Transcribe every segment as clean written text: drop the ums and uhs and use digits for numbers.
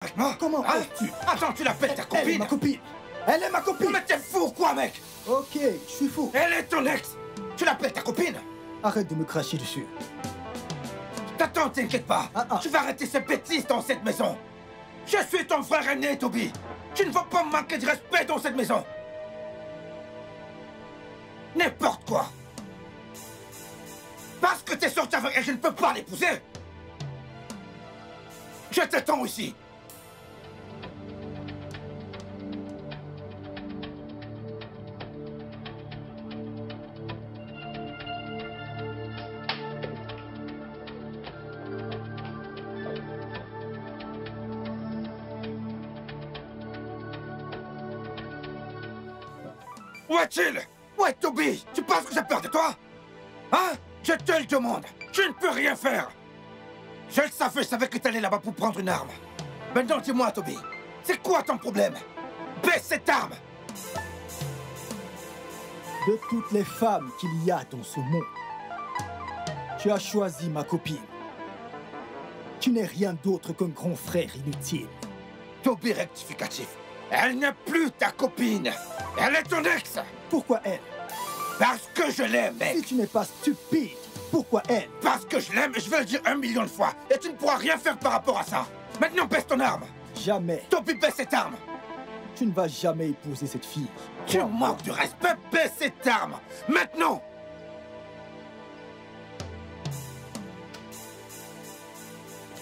avec moi? Comment hein? tu... Attends, tu l'appelles ta copine? Elle est ma copine. Elle est ma copine. Mais t'es fou quoi, mec? Ok, je suis fou. Elle est ton ex. Tu l'appelles ta copine? Arrête de me cracher dessus. T'attends, t'inquiète pas. Tu vas arrêter ces bêtises dans cette maison. Je suis ton frère aîné, Toby. Tu ne vas pas me manquer de respect dans cette maison. N'importe quoi. Parce que t'es sorti avec elle, je ne peux pas l'épouser. Je t'attends ici. Où est-il? Où est Toby? Tu penses que j'ai peur de toi? Hein? Je te le demande. Tu ne peux rien faire. Je le savais, je savais que t'allais là-bas pour prendre une arme. Maintenant, dis-moi, Toby, c'est quoi ton problème? Baisse cette arme! De toutes les femmes qu'il y a dans ce monde, tu as choisi ma copine. Tu n'es rien d'autre qu'un grand frère inutile. Toby rectificatif. Elle n'est plus ta copine. Elle est ton ex. Pourquoi elle? Parce que je l'aime, mec. Si tu n'es pas stupide, pourquoi elle? Parce que je l'aime et je vais le dire 1 million de fois. Et tu ne pourras rien faire par rapport à ça. Maintenant, baisse ton arme. Jamais. Toby, baisse cette arme. Tu ne vas jamais épouser cette fille. Tu manques de respect, baisse cette arme. Maintenant.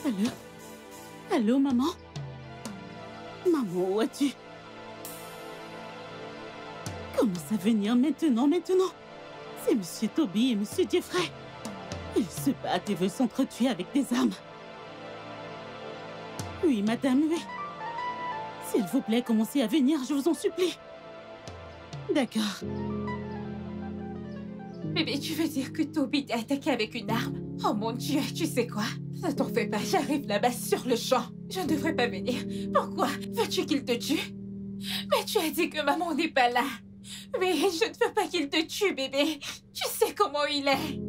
Allô? Allô, maman? Maman, où es-tu? Comment ça venir maintenant? C'est Monsieur Toby et Monsieur Jeffrey. Ils se battent et veulent s'entretuer avec des armes. Oui, madame, oui. S'il vous plaît, commencez à venir, je vous en supplie. D'accord. Bébé, tu veux dire que Toby t'a attaqué avec une arme? Oh mon Dieu, tu sais quoi? Ne t'en fais pas, j'arrive là-bas sur le champ. Je ne devrais pas venir. Pourquoi? Veux-tu qu'il te tue? Mais tu as dit que maman n'est pas là. Mais je ne veux pas qu'il te tue, bébé. Tu sais comment il est.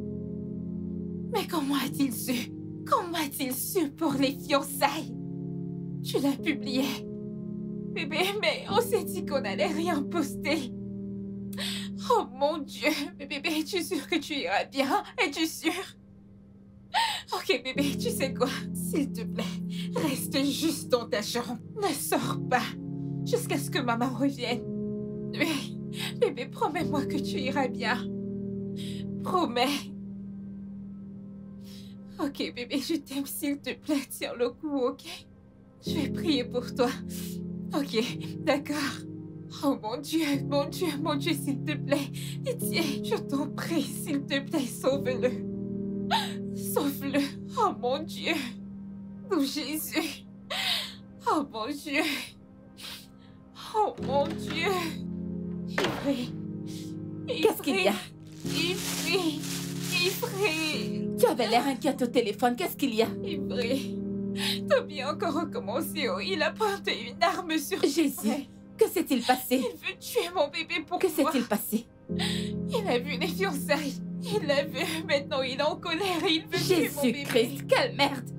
Mais comment a-t-il su? Comment a-t-il su pour les fiançailles? Tu l'as publié. Bébé, mais on s'est dit qu'on allait rien poster. Oh mon Dieu. Mais bébé, es-tu sûr que tu iras bien? Es-tu sûr? Ok, bébé, tu sais quoi? S'il te plaît, reste juste dans ta chambre. Ne sors pas. Jusqu'à ce que maman revienne. Mais, bébé, promets-moi que tu iras bien. Promets. Ok, bébé, je t'aime, s'il te plaît, tiens le coup, ok? Je vais prier pour toi. Ok, d'accord. Oh mon Dieu, s'il te plaît. Pitié, je t'en prie, s'il te plaît, sauve-le. Sauve-le. Oh mon Dieu. Oh Jésus. Oh mon Dieu. Oh mon Dieu. Ivry. Qu'est-ce qu'il y a? Ivry. Ivry. Tu avais l'air inquiète au téléphone. Qu'est-ce qu'il y a? Ivry. Toby a encore recommencé. Oh, il a pointé une arme sur Jésus. Que s'est-il passé? Il veut tuer mon bébé pour Que moi. s'est-il passé? Il a vu les fiançailles. Il l'a vu. Maintenant, il est en colère et il veut tuer mon bébé. Jésus-Christ, quelle merde!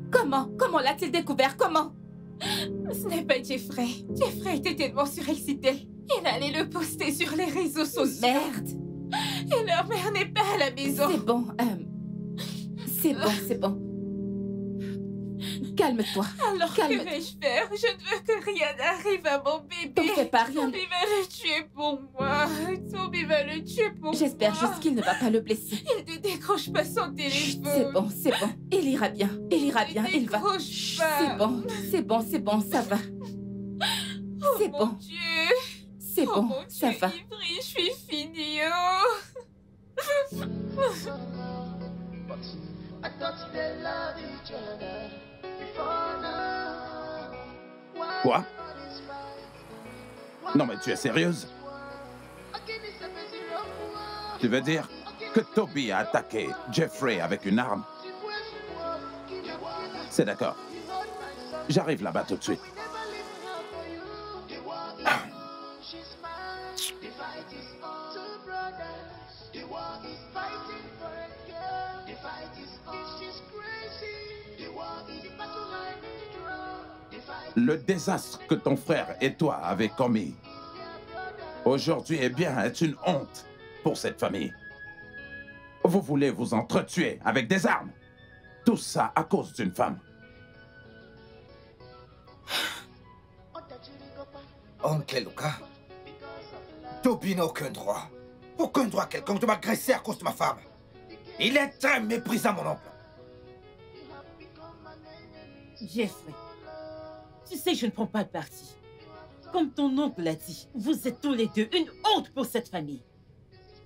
Comment l'a-t-il découvert? Comment? Ce n'est pas Jeffrey. Jeffrey était tellement surexcité. Il allait le poster sur les réseaux sociaux. Merde! Et leur mère n'est pas à la maison. C'est bon. Calme-toi. Alors, que vais-je faire? Je ne veux que rien n'arrive à mon bébé. T'en fais pas, rien. Toby va le tuer pour moi. Toby va le tuer pour moi. J'espère juste qu'il ne va pas le blesser. Il ne décroche pas son téléphone. C'est bon. Il ira bien. Il va. C'est bon, ça va. C'est bon. Mon Dieu. C'est bon, mon Dieu, ça va. Ivry, je suis finie. Oh. Quoi? Non mais tu es sérieuse? Tu veux dire que Toby a attaqué Jeffrey avec une arme? C'est d'accord. J'arrive là-bas tout de suite. le désastre que ton frère et toi avez commis aujourd'hui, eh bien, est une honte pour cette famille. Vous voulez vous entretuer avec des armes. Tout ça à cause d'une femme. Oncle Luca, Toby n'a aucun droit. Aucun droit quelconque de m'agresser à cause de ma femme. Il est très méprisant, mon oncle. Jeffrey, tu sais, je ne prends pas de parti. Comme ton oncle l'a dit, vous êtes tous les deux une honte pour cette famille.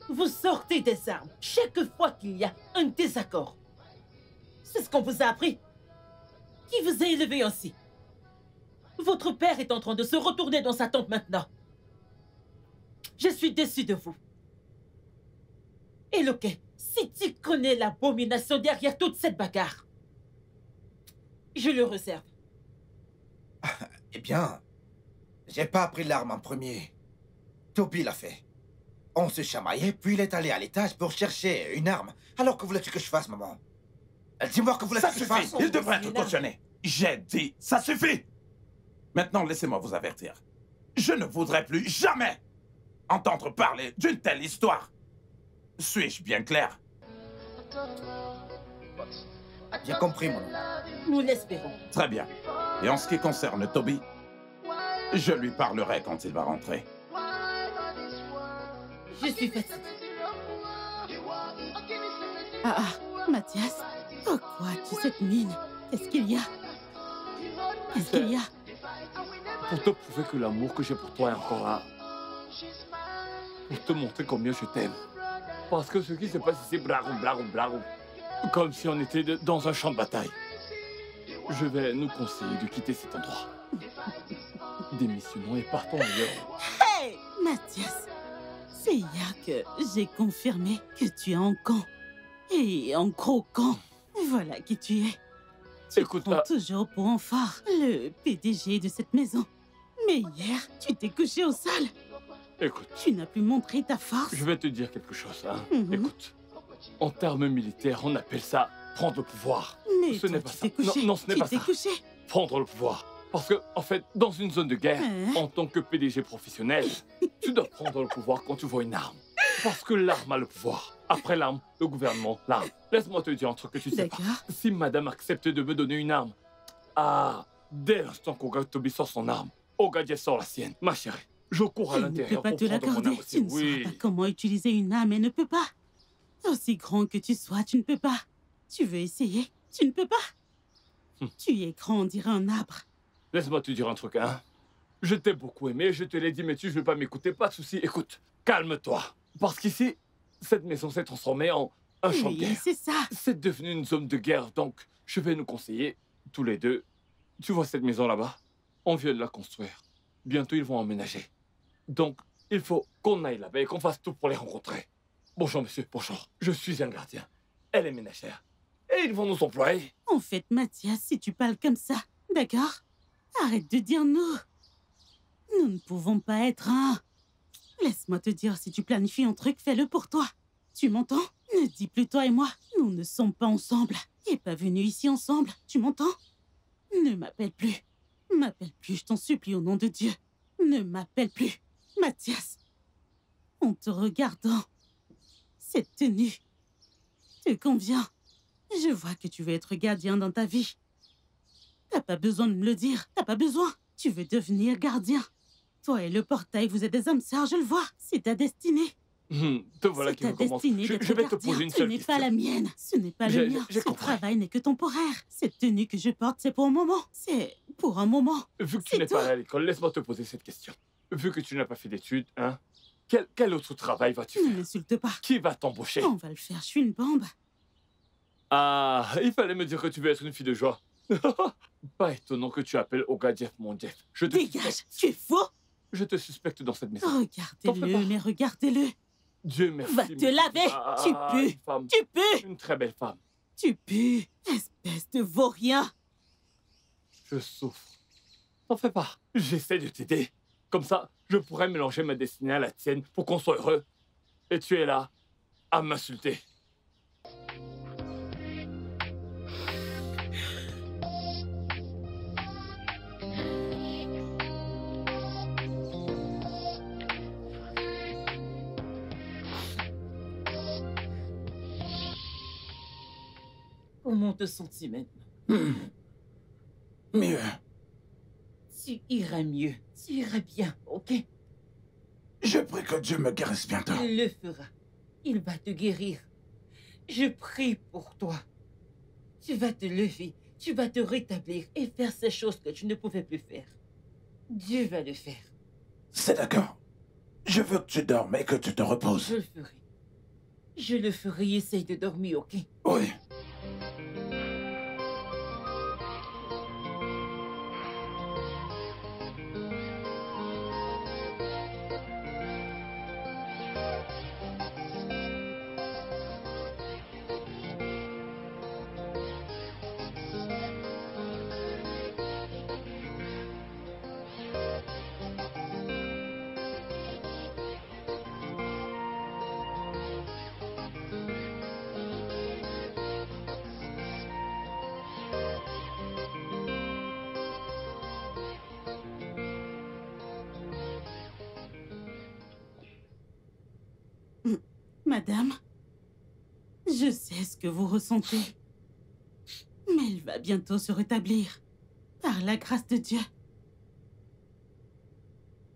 Vous sortez des armes chaque fois qu'il y a un désaccord. C'est ce qu'on vous a appris. Qui vous a élevé ainsi? Votre père est en train de se retourner dans sa tente maintenant. Je suis déçu de vous. Et Loke, si tu connais l'abomination derrière toute cette bagarre, je le réserve. Eh bien, j'ai pas pris l'arme en premier. Toby l'a fait. On se chamaillait, puis il est allé à l'étage pour chercher une arme. Alors que voulais-tu que je fasse, maman? Dis-moi que voulais-tu Ça que je suffit. fasse? Il devrait être cautionné. J'ai dit, ça suffit. Maintenant, laissez-moi vous avertir. Je ne voudrais plus jamais entendre parler d'une telle histoire. Suis-je bien clair? J'ai compris, mon oncle. Nous l'espérons. Très bien. Et en ce qui concerne Toby, je lui parlerai quand il va rentrer. Je suis fatiguée. Ah, Mathias, pourquoi as-tu cette mine? Qu'est-ce qu'il y a? Qu'est-ce qu'il y a? Pour te prouver que l'amour que j'ai pour toi est encore là. Pour te montrer combien je t'aime. Parce que ce qui se passe ici, brarou, brarou, brarou. Comme si on était dans un champ de bataille. Je vais nous conseiller de quitter cet endroit. Démissionnons et partons ailleurs. Hey, Mathias, c'est hier que j'ai confirmé que tu es en camp. Et en gros camp. Voilà qui tu es. Tu Écoute, prends toujours pour un phare le PDG de cette maison. Mais hier, tu t'es couché au sol. écoute, Tu n'as plus montré ta force. je vais te dire quelque chose. Hein. Mhm. Écoute, en termes militaires, on appelle ça prendre le pouvoir. Mais Ce toi, n'est pas tu ça. t'es couché. Non, ce n'est pas Tu ça. t'es couché. Prendre le pouvoir. Parce que, en fait, dans une zone de guerre, en tant que PDG professionnel, tu dois prendre le pouvoir quand tu vois une arme. Parce que l'arme a le pouvoir. Après l'arme, le gouvernement, l'arme. Laisse-moi te dire un truc que tu sais pas. D'accord. Si madame accepte de me donner une arme, dès l'instant qu'Oga Toby sort son arme, Oga Jeff sort la sienne. Ma chérie, je cours à Elle ne peut l'intérieur pas pour te prendre mon l'accorder. arme Tu aussi. ne sauras Oui. pas comment utiliser une arme et ne peux pas. Aussi grand que tu sois, tu ne peux pas. Tu veux essayer? Tu ne peux pas. Tu es grand, on dirait un arbre. Laisse-moi te dire un truc, hein. Je t'ai beaucoup aimé, je te l'ai dit, mais tu ne veux pas m'écouter. Pas de souci, écoute, calme-toi. Parce qu'ici, cette maison s'est transformée en un champ de Oui, guerre. c'est ça. C'est devenu une zone de guerre, donc je vais nous conseiller, tous les deux. Tu vois cette maison là-bas? On vient de la construire. Bientôt, ils vont emménager. Donc, il faut qu'on aille là-bas et qu'on fasse tout pour les rencontrer. Bonjour, monsieur, bonjour. Je suis un gardien. Elle est ménagère. Et ils vont nous employer. En fait, Mathias, si tu parles comme ça, d'accord? Arrête de dire nous. Nous ne pouvons pas être un... Laisse-moi te dire, si tu planifies un truc, fais-le pour toi. Tu m'entends? Ne dis plus toi et moi. Nous ne sommes pas ensemble. Et pas venus ici ensemble. Tu m'entends? Ne m'appelle plus. M'appelle plus, je t'en supplie au nom de Dieu. Ne m'appelle plus. Mathias. En te regardant, cette tenue te convient. Je vois que tu veux être gardien dans ta vie. T'as pas besoin de me le dire. T'as pas besoin. Tu veux devenir gardien. Toi et le portail, vous êtes des âmes sœurs, je le vois. C'est ta destinée. Te voilà C'est qui ta me commence. destinée Je d'être vais te gardien. poser une Ce seule n'est question. pas la mienne. Ce n'est pas le mien. j'ai Ce compris. travail n'est que temporaire. Cette tenue que je porte, c'est pour un moment. C'est pour un moment. Vu que tu C'est n'es tout. pas allé à l'école, laisse-moi te poser cette question. Vu que tu n'as pas fait d'études, hein, quel autre travail vas-tu Ne faire? m'insulte pas. Qui va t'embaucher? On va le faire. Je suis une bombe. Ah, il fallait me dire que tu veux être une fille de joie. Pas étonnant que tu appelles Oga Jeff mon Jeff. Je te Dégage. suspecte. Tu es fou. Je te suspecte dans cette maison. T'en fais Regardez-le, pas. mais regardez-le. Dieu merci. Va te laver. Tu pues. Une femme. Tu pues. Une très belle femme. Tu pues. Espèce de vaurien. Je souffre. T'en fais pas. J'essaie de t'aider. Comme ça, je pourrais mélanger ma destinée à la tienne pour qu'on soit heureux. Et tu es là, à m'insulter. Comment te sens-tu maintenant? Mieux. Tu iras mieux. Tu iras bien, ok? Je prie que Dieu me guérisse bientôt. Il le fera. Il va te guérir. Je prie pour toi. Tu vas te lever, tu vas te rétablir et faire ces choses que tu ne pouvais plus faire. Dieu va le faire. C'est d'accord. Je veux que tu dormes et que tu te reposes. Je le ferai. Je le ferai. Essaye de dormir, ok? Oui. Madame, je sais ce que vous ressentez, mais il va bientôt se rétablir, par la grâce de Dieu.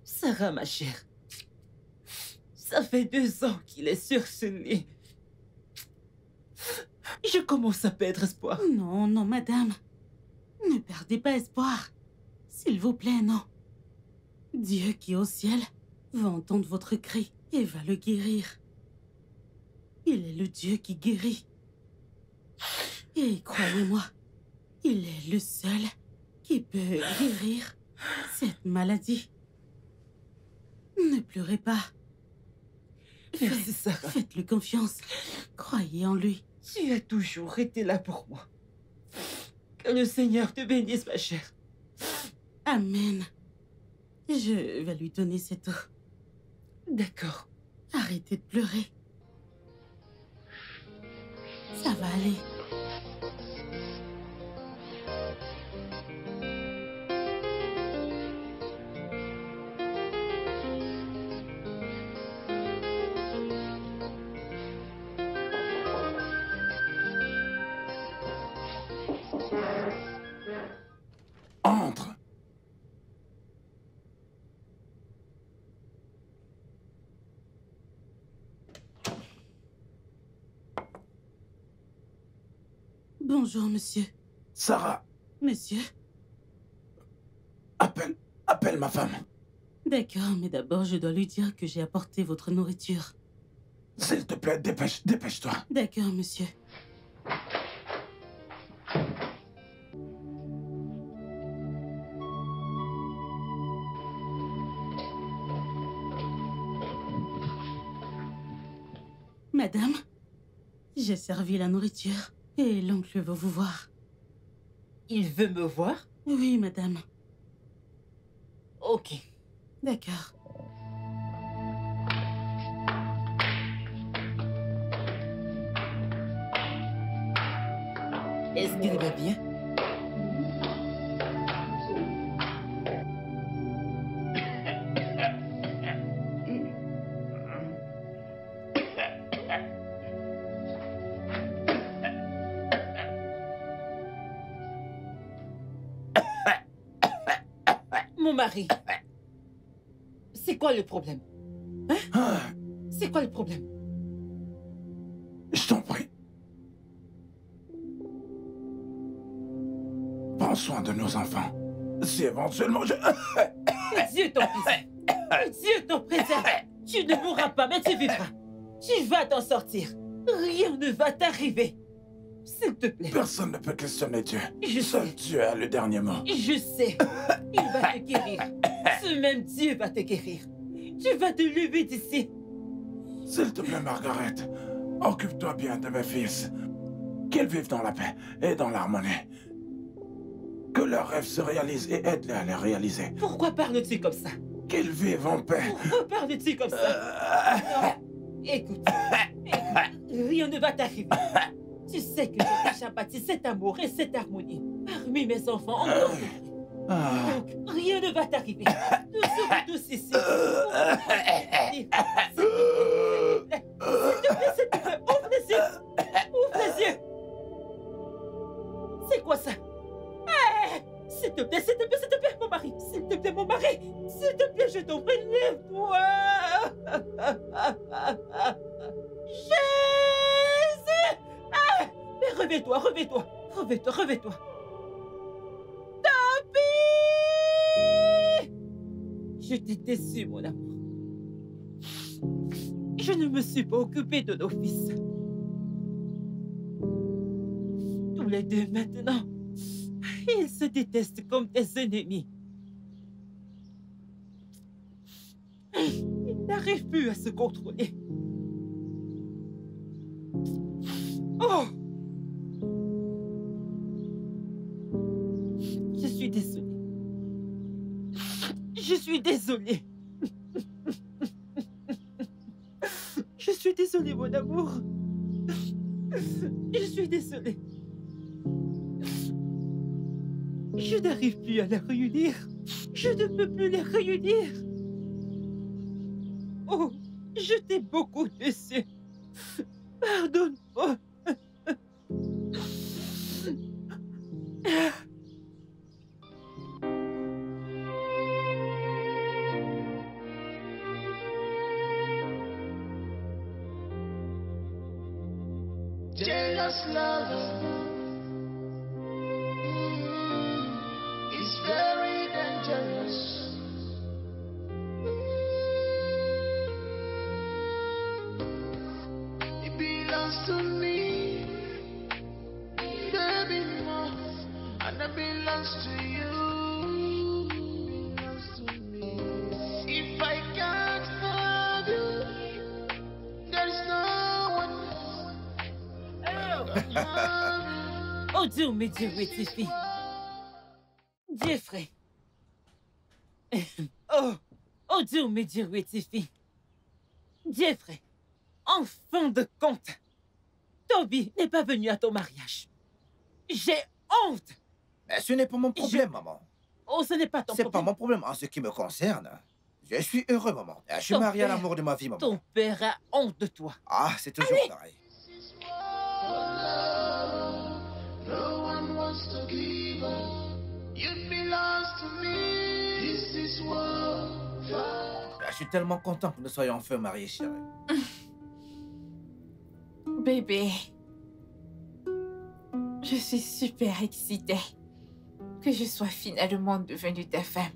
Sarah, ma chère, ça fait 2 ans qu'il est sur ce lit. Je commence à perdre espoir. Non, non, madame. Ne perdez pas espoir. S'il vous plaît, non. Dieu qui est au ciel va entendre votre cri et va le guérir. Il est le Dieu qui guérit. Et croyez-moi, il est le seul qui peut guérir cette maladie. Ne pleurez pas. Merci, Sarah. Faites-lui confiance. Croyez en lui. Tu as toujours été là pour moi. Que le Seigneur te bénisse, ma chère. Amen. Je vais lui donner cette eau. D'accord. Arrêtez de pleurer. Ça va aller. Entre. Bonjour, monsieur. Sarah, Monsieur. appelle ma femme. D'accord, mais d'abord, je dois lui dire que j'ai apporté votre nourriture. S'il te plaît, dépêche-toi. D'accord, monsieur. Madame, j'ai servi la nourriture et l'oncle veut vous voir. Il veut me voir? Oui, madame. Ok. D'accord. Est-ce qu'il va bien? Mon mari, c'est quoi le problème? Hein? C'est quoi le problème? Je t'en prie. Prends soin de nos enfants. Si éventuellement je... Que Dieu t'en préserve. Que Dieu t'en préserve. Tu ne mourras pas, mais tu vivras. Tu vas t'en sortir. Rien ne va t'arriver. S'il te plaît. Personne ne peut questionner Dieu. Je Seul sais. Dieu a le dernier mot. Je sais. Il va te guérir. Ce même Dieu va te guérir. Tu vas te lever d'ici. S'il te plaît, Margaret, occupe-toi bien de mes fils. Qu'ils vivent dans la paix et dans l'harmonie. Que leurs rêves se réalisent et aide-les à les réaliser. Pourquoi parles-tu comme ça? Qu'ils vivent en paix. Pourquoi parles-tu comme ça? Non. Écoute, rien ne va t'arriver. Tu sais que j'ai déjà bâti cet amour et cette harmonie parmi mes enfants en tant que Ah. donc, rien ne va t'arriver. Nous serons tous ici. S'il te plaît, ouvre les yeux. Ouvre les yeux. Dieu, je t'en prie, lève-toi. Jésus! Ah! Mais réveille-toi, réveille-toi. Réveille-toi, réveille-toi. Toby! Je t'ai déçu, mon amour. Je ne me suis pas occupée de nos fils. Tous les deux maintenant, ils se détestent comme des ennemis. Ils n'arrivent plus à se contrôler. Oh! Je suis désolée. Je suis désolée. Je suis désolée, mon amour. Je suis désolée. Je n'arrive plus à les réunir. Je ne peux plus les réunir. Oh, je t'ai beaucoup déçu. Pardonne-moi. Jealous love is very dangerous. It belongs to me, baby, and it belongs to you. It belongs to me. If I can't have you, there's no one else. Oh Dieu, mais Dieu, oui, tes filles. Jeffrey. Oh Dieu, mais Dieu, oui, tes filles. Jeffrey, en fin de compte, Toby n'est pas venu à ton mariage. J'ai honte. Mais ce n'est pas mon problème, maman. Oh, ce n'est pas ton C'est problème. pas mon problème en ce qui me concerne. Je suis heureux, maman. Je suis Ton marié à père- l'amour de ma vie, maman. Ton père a honte de toi. Ah, c'est toujours pareil. No one wants to give up. It belongs to me. This is what Je suis tellement content que nous soyons enfin mariés, chérie. Bébé, je suis super excitée que je sois finalement devenue ta femme.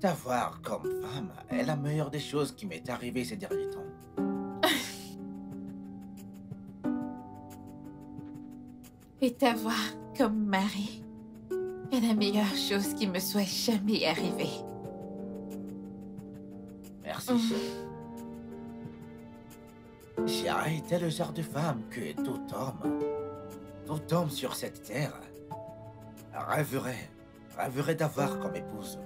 T'avoir comme femme est la meilleure des choses qui m'est arrivée ces derniers temps. Et t'avoir comme mari est la meilleure chose qui me soit jamais arrivée. Merci, chérie. Chérie, t'es le genre de femme que tout homme sur cette terre rêverait d'avoir comme épouse.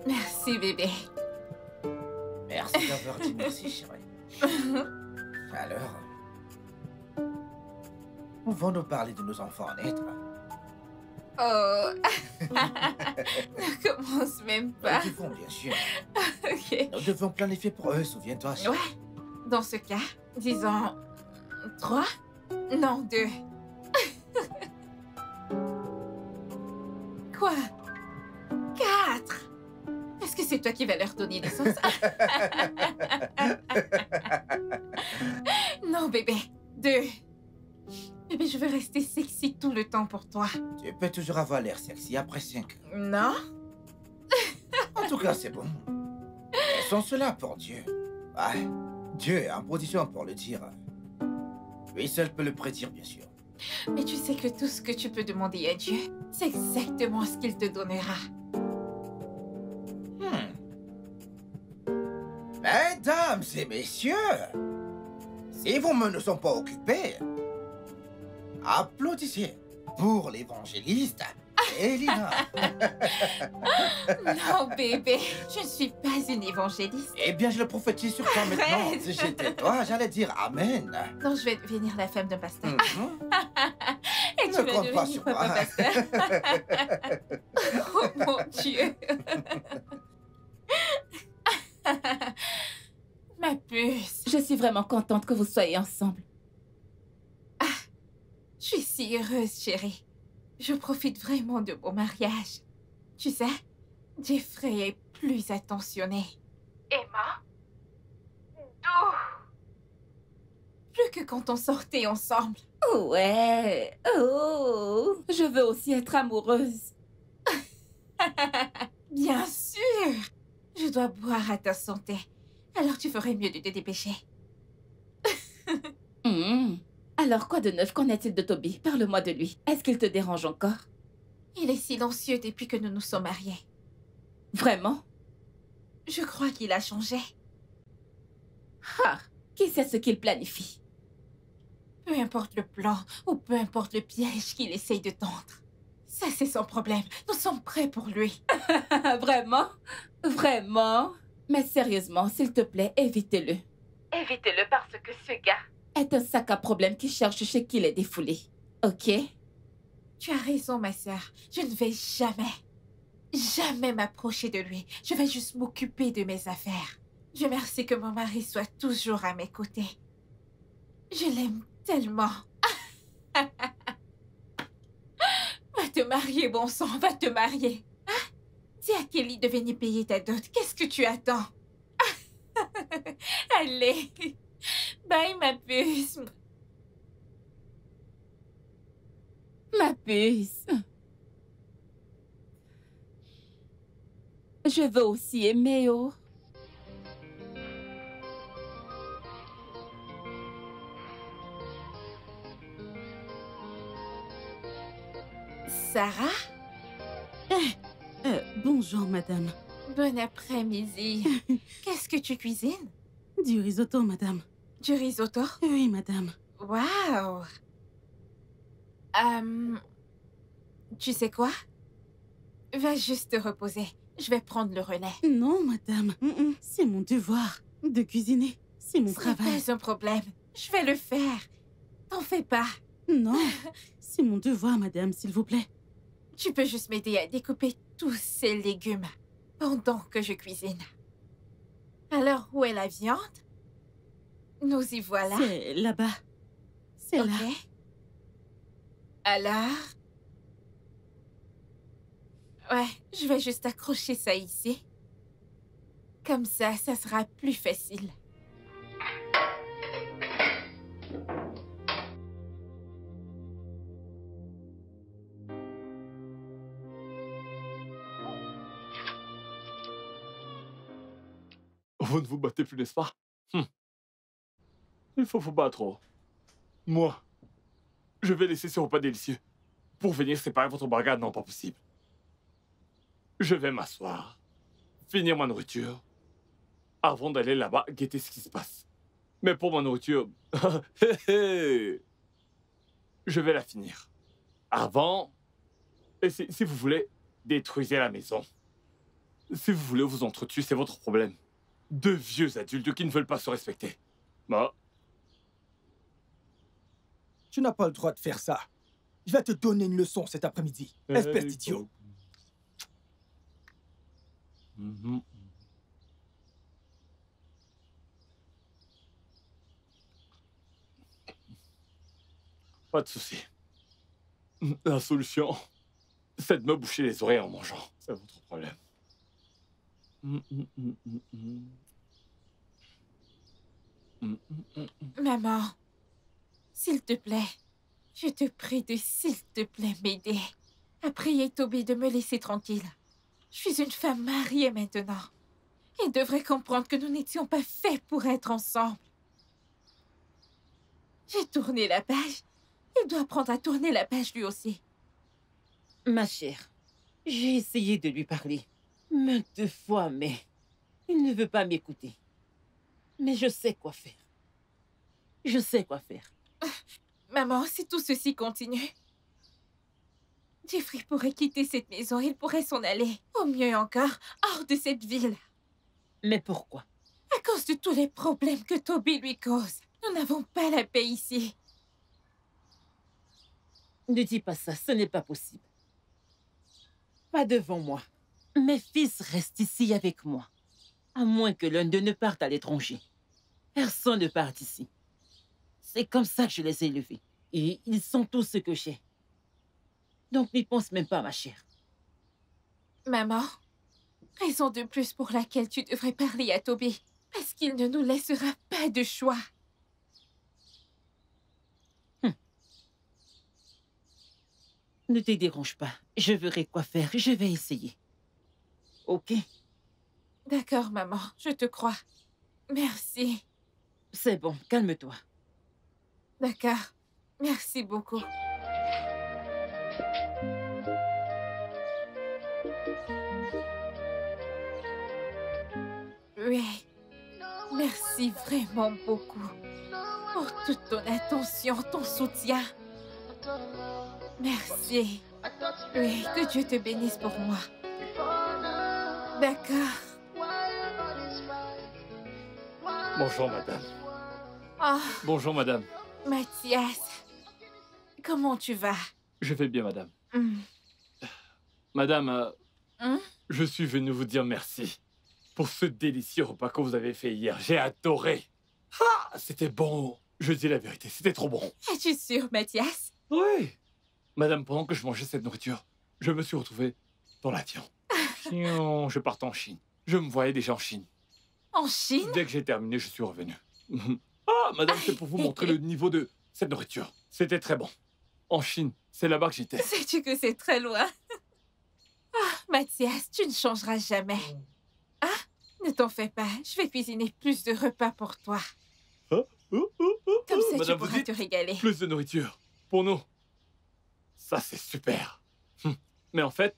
Merci, bébé. Merci d'avoir dit merci, chérie. Alors, pouvons-nous parler de nos enfants à naître? Oh, ne commence même pas. Nous devons, bien sûr. Ok. Nous devons planifier pour eux, souviens-toi, chérie. Ouais. Dans ce cas, disons 3? Non, 2. Quoi? 4? Est-ce que c'est toi qui vas leur donner naissance? Non, bébé. 2. Bébé, je veux rester sexy tout le temps pour toi. Tu peux toujours avoir l'air sexy après 5. Non? En tout cas, c'est bon. Laissons cela pour Dieu. Ah, Dieu est en position pour le dire. Lui seul peut le prédire, bien sûr. Mais tu sais que tout ce que tu peux demander à Dieu, c'est exactement ce qu'il te donnera. Mesdames et messieurs, si vos mains ne sont pas occupées, applaudissez pour l'évangéliste Elina. Non, bébé, je ne suis pas une évangéliste. Eh bien, je le prophétise sur toi maintenant. Arrête. Si j'étais toi, j'allais dire Amen. Non, je vais devenir la femme d'un pasteur. Mhm. Et tu Ne vas compte pas devenir sur papa moi. pasteur. Oh mon Dieu. Ma puce. Je suis vraiment contente que vous soyez ensemble. Je suis si heureuse, chérie. Je profite vraiment de mon mariage. Tu sais, Jeffrey est plus attentionné. Emma? Doux. Plus que quand on sortait ensemble. Ouais. Oh, je veux aussi être amoureuse. Bien sûr. Je dois boire à ta santé. Alors tu ferais mieux de te dépêcher. Alors quoi de neuf? Qu'en est-il de Toby? Parle-moi de lui. Est-ce qu'il te dérange encore? Il est silencieux depuis que nous nous sommes mariés. Vraiment? Je crois qu'il a changé. Ah, qui sait ce qu'il planifie? Peu importe le plan ou peu importe le piège qu'il essaye de tendre. Ça, c'est son problème. Nous sommes prêts pour lui. Vraiment? Vraiment? Mais sérieusement, s'il te plaît, évitez-le. Évitez-le parce que ce gars est un sac à problème qui cherche chez qui les défouler. Ok? Tu as raison, ma sœur. Je ne vais jamais m'approcher de lui. Je vais juste m'occuper de mes affaires. Je merci que mon mari soit toujours à mes côtés. Je l'aime tellement. Va te marier, bon sang, va te marier. Hein? Dis à Kelly de venir payer ta dot. Qu'est-ce que tu attends? Allez. Bye, ma puce. Ma puce. Je veux aussi aimer, oh. Sarah? Bonjour, madame. Bon après-midi. Qu'est-ce que tu cuisines? Du risotto, madame. Du risotto? Oui, madame. Waouh! Tu sais quoi? Va juste te reposer. Je vais prendre le relais. Non, madame. C'est mon devoir de cuisiner. C'est mon travail. C'est pas un problème. Je vais le faire. T'en fais pas. Non, c'est mon devoir, madame, s'il vous plaît. Tu peux juste m'aider à découper tous ces légumes pendant que je cuisine. Alors, où est la viande? Nous y voilà. C'est là-bas. C'est là. Alors? Ouais, je vais juste accrocher ça ici. Comme ça sera plus facile. Vous ne vous battez plus, n'est-ce pas? Il faut vous battre. Moi, je vais laisser ce repas délicieux pour venir séparer votre bagarre. Non, pas possible. Je vais m'asseoir, finir ma nourriture, avant d'aller là-bas guetter ce qui se passe. Mais pour ma nourriture, je vais la finir. Avant, et si vous voulez, détruisez la maison. Si vous voulez vous entretuer, c'est votre problème. Deux vieux adultes qui ne veulent pas se respecter. Bah. Tu n'as pas le droit de faire ça. Je vais te donner une leçon cet après-midi. Espèce d'idiot. Pas de souci. La solution, c'est de me boucher les oreilles en mangeant. C'est votre problème. Maman, s'il te plaît, je te prie de s'il te plaît m'aider à prier Toby de me laisser tranquille. Je suis une femme mariée maintenant. Il devrait comprendre que nous n'étions pas faits pour être ensemble. J'ai tourné la page. Il doit apprendre à tourner la page lui aussi. Ma chère, j'ai essayé de lui parler maintes fois, mais il ne veut pas m'écouter. Mais je sais quoi faire. Je sais quoi faire. Maman, si tout ceci continue, Jeffrey pourrait quitter cette maison. Il pourrait s'en aller. Au mieux encore, hors de cette ville. Mais pourquoi? À cause de tous les problèmes que Toby lui cause. Nous n'avons pas la paix ici. Ne dis pas ça, ce n'est pas possible. Pas devant moi. Mes fils restent ici avec moi. À moins que l'un d'eux ne parte à l'étranger. Personne ne part ici. C'est comme ça que je les ai élevés. Et ils sont tous ce que j'ai. Donc n'y pense même pas, ma chère. Maman, raison de plus pour laquelle tu devrais parler à Toby. Parce qu'il ne nous laissera pas de choix. Ne te dérange pas. Je verrai quoi faire. Je vais essayer. Ok? D'accord, maman, je te crois. Merci. C'est bon, calme-toi. D'accord. Merci beaucoup. Oui. Merci vraiment beaucoup pour toute ton attention, ton soutien. Merci. Oui, que Dieu te bénisse pour moi. D'accord. Bonjour, madame. Oh, Bonjour, madame. Mathias. Comment tu vas? Je vais bien, madame. Hmm. Madame, Hein? je suis venu vous dire merci pour ce délicieux repas que vous avez fait hier. J'ai adoré. Ah, c'était bon. Je dis la vérité, c'était trop bon. Es-tu sûr, Mathias? Oui. Madame, pendant que je mangeais cette nourriture, je me suis retrouvé dans l'avion. Fion, je partais en Chine. Je me voyais déjà en Chine. En Chine? Dès que j'ai terminé, je suis revenu. Ah, madame, c'est pour vous montrer le niveau de cette nourriture. C'était très bon. En Chine, c'est là-bas que j'étais. Sais-tu que c'est très loin? Ah, Mathias, tu ne changeras jamais. Ah, ne t'en fais pas. Je vais cuisiner plus de repas pour toi. Comme ça, Madame, tu vous pourras dites te régaler. plus de nourriture pour nous. Ça, c'est super. Mais en fait,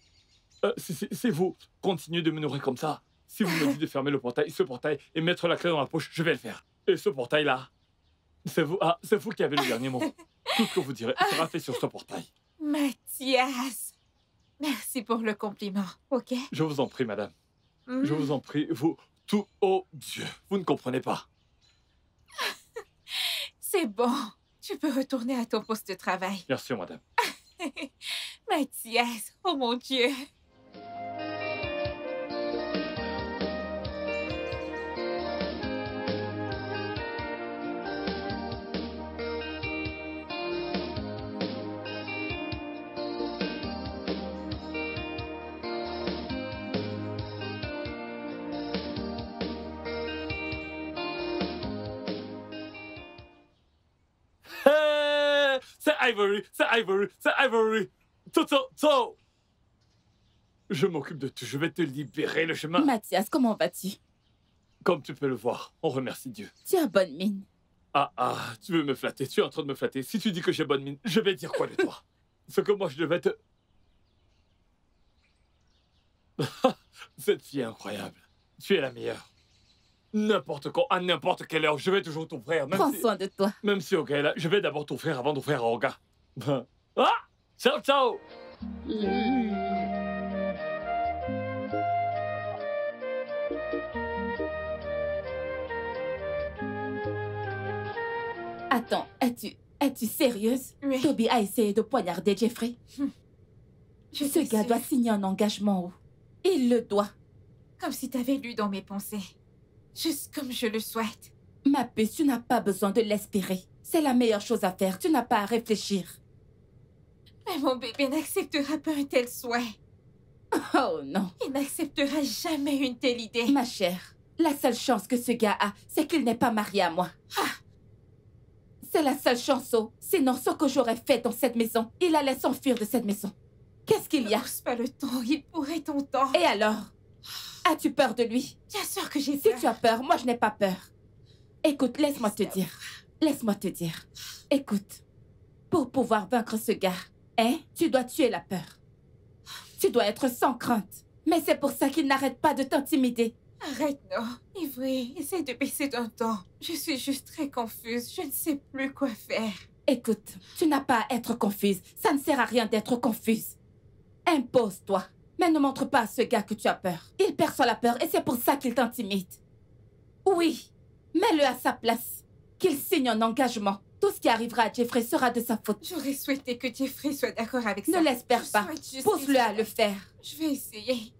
si vous continuez de me nourrir comme ça, si vous me dites de fermer le portail, ce portail, et mettre la clé dans la poche, je vais le faire. Et ce portail-là, c'est vous qui avez le dernier mot. Tout ce que vous direz sera fait sur ce portail. Mathias, merci pour le compliment, ok? Je vous en prie, madame. Hmm. Je vous en prie, vous... Tout... Oh Dieu, vous ne comprenez pas. C'est bon. Tu peux retourner à ton poste de travail. Merci, madame. Mathias, oh mon Dieu. Hey, c'est Ivory, c'est Ivory, c'est Ivory. Toto. Je m'occupe de tout, je vais te libérer le chemin. Mathias, comment vas-tu? Comme tu peux le voir, on remercie Dieu. Tu as bonne mine. Ah, tu veux me flatter, tu es en train de me flatter. Si tu dis que j'ai bonne mine, je vais dire quoi de toi? Ce que moi je devais te... Cette fille est incroyable. Tu es la meilleure. N'importe quand, à n'importe quelle heure, je vais toujours t'ouvrir. Prends soin de toi. Même si Olga est là, je vais d'abord t'ouvrir avant d'ouvrir à Olga. Ah! Ciao, ciao! Attends, es-tu sérieuse? Oui. Toby a essayé de poignarder Jeffrey. Je Ce te gars suis. doit signer un engagement où? Il le doit. Comme si t'avais lu dans mes pensées. Juste comme je le souhaite. Ma puce, tu n'as pas besoin de l'espérer. C'est la meilleure chose à faire. Tu n'as pas à réfléchir. Mais mon bébé n'acceptera pas un tel souhait. Oh non. Il n'acceptera jamais une telle idée. Ma chère, la seule chance que ce gars a, c'est qu'il n'est pas marié à moi. C'est la seule chance, oh. Sinon, ce que j'aurais fait dans cette maison, il allait s'enfuir de cette maison. Qu'est-ce qu'il y a? Ne pousse pas le temps, il pourrait t'entendre. Et alors? As-tu peur de lui? Bien sûr que j'ai Si peur. tu as peur, moi je n'ai pas peur. Écoute, laisse-moi te dire. Laisse-moi te dire. Écoute, pour pouvoir vaincre ce gars, tu dois tuer la peur. Tu dois être sans crainte. Mais c'est pour ça qu'il n'arrête pas de t'intimider. Arrête, non. Ivry, essaie de baisser d'un ton. Je suis juste très confuse. Je ne sais plus quoi faire. Écoute, tu n'as pas à être confuse. Ça ne sert à rien d'être confuse. Impose-toi. Mais ne montre pas à ce gars que tu as peur. Il perçoit la peur et c'est pour ça qu'il t'intimide. Oui, mets-le à sa place. Qu'il signe un engagement. Tout ce qui arrivera à Jeffrey sera de sa faute. J'aurais souhaité que Jeffrey soit d'accord avec ça. Ne l'espère Je pas. souhaite juste Pousse-le qu'il- à le faire. Je vais essayer.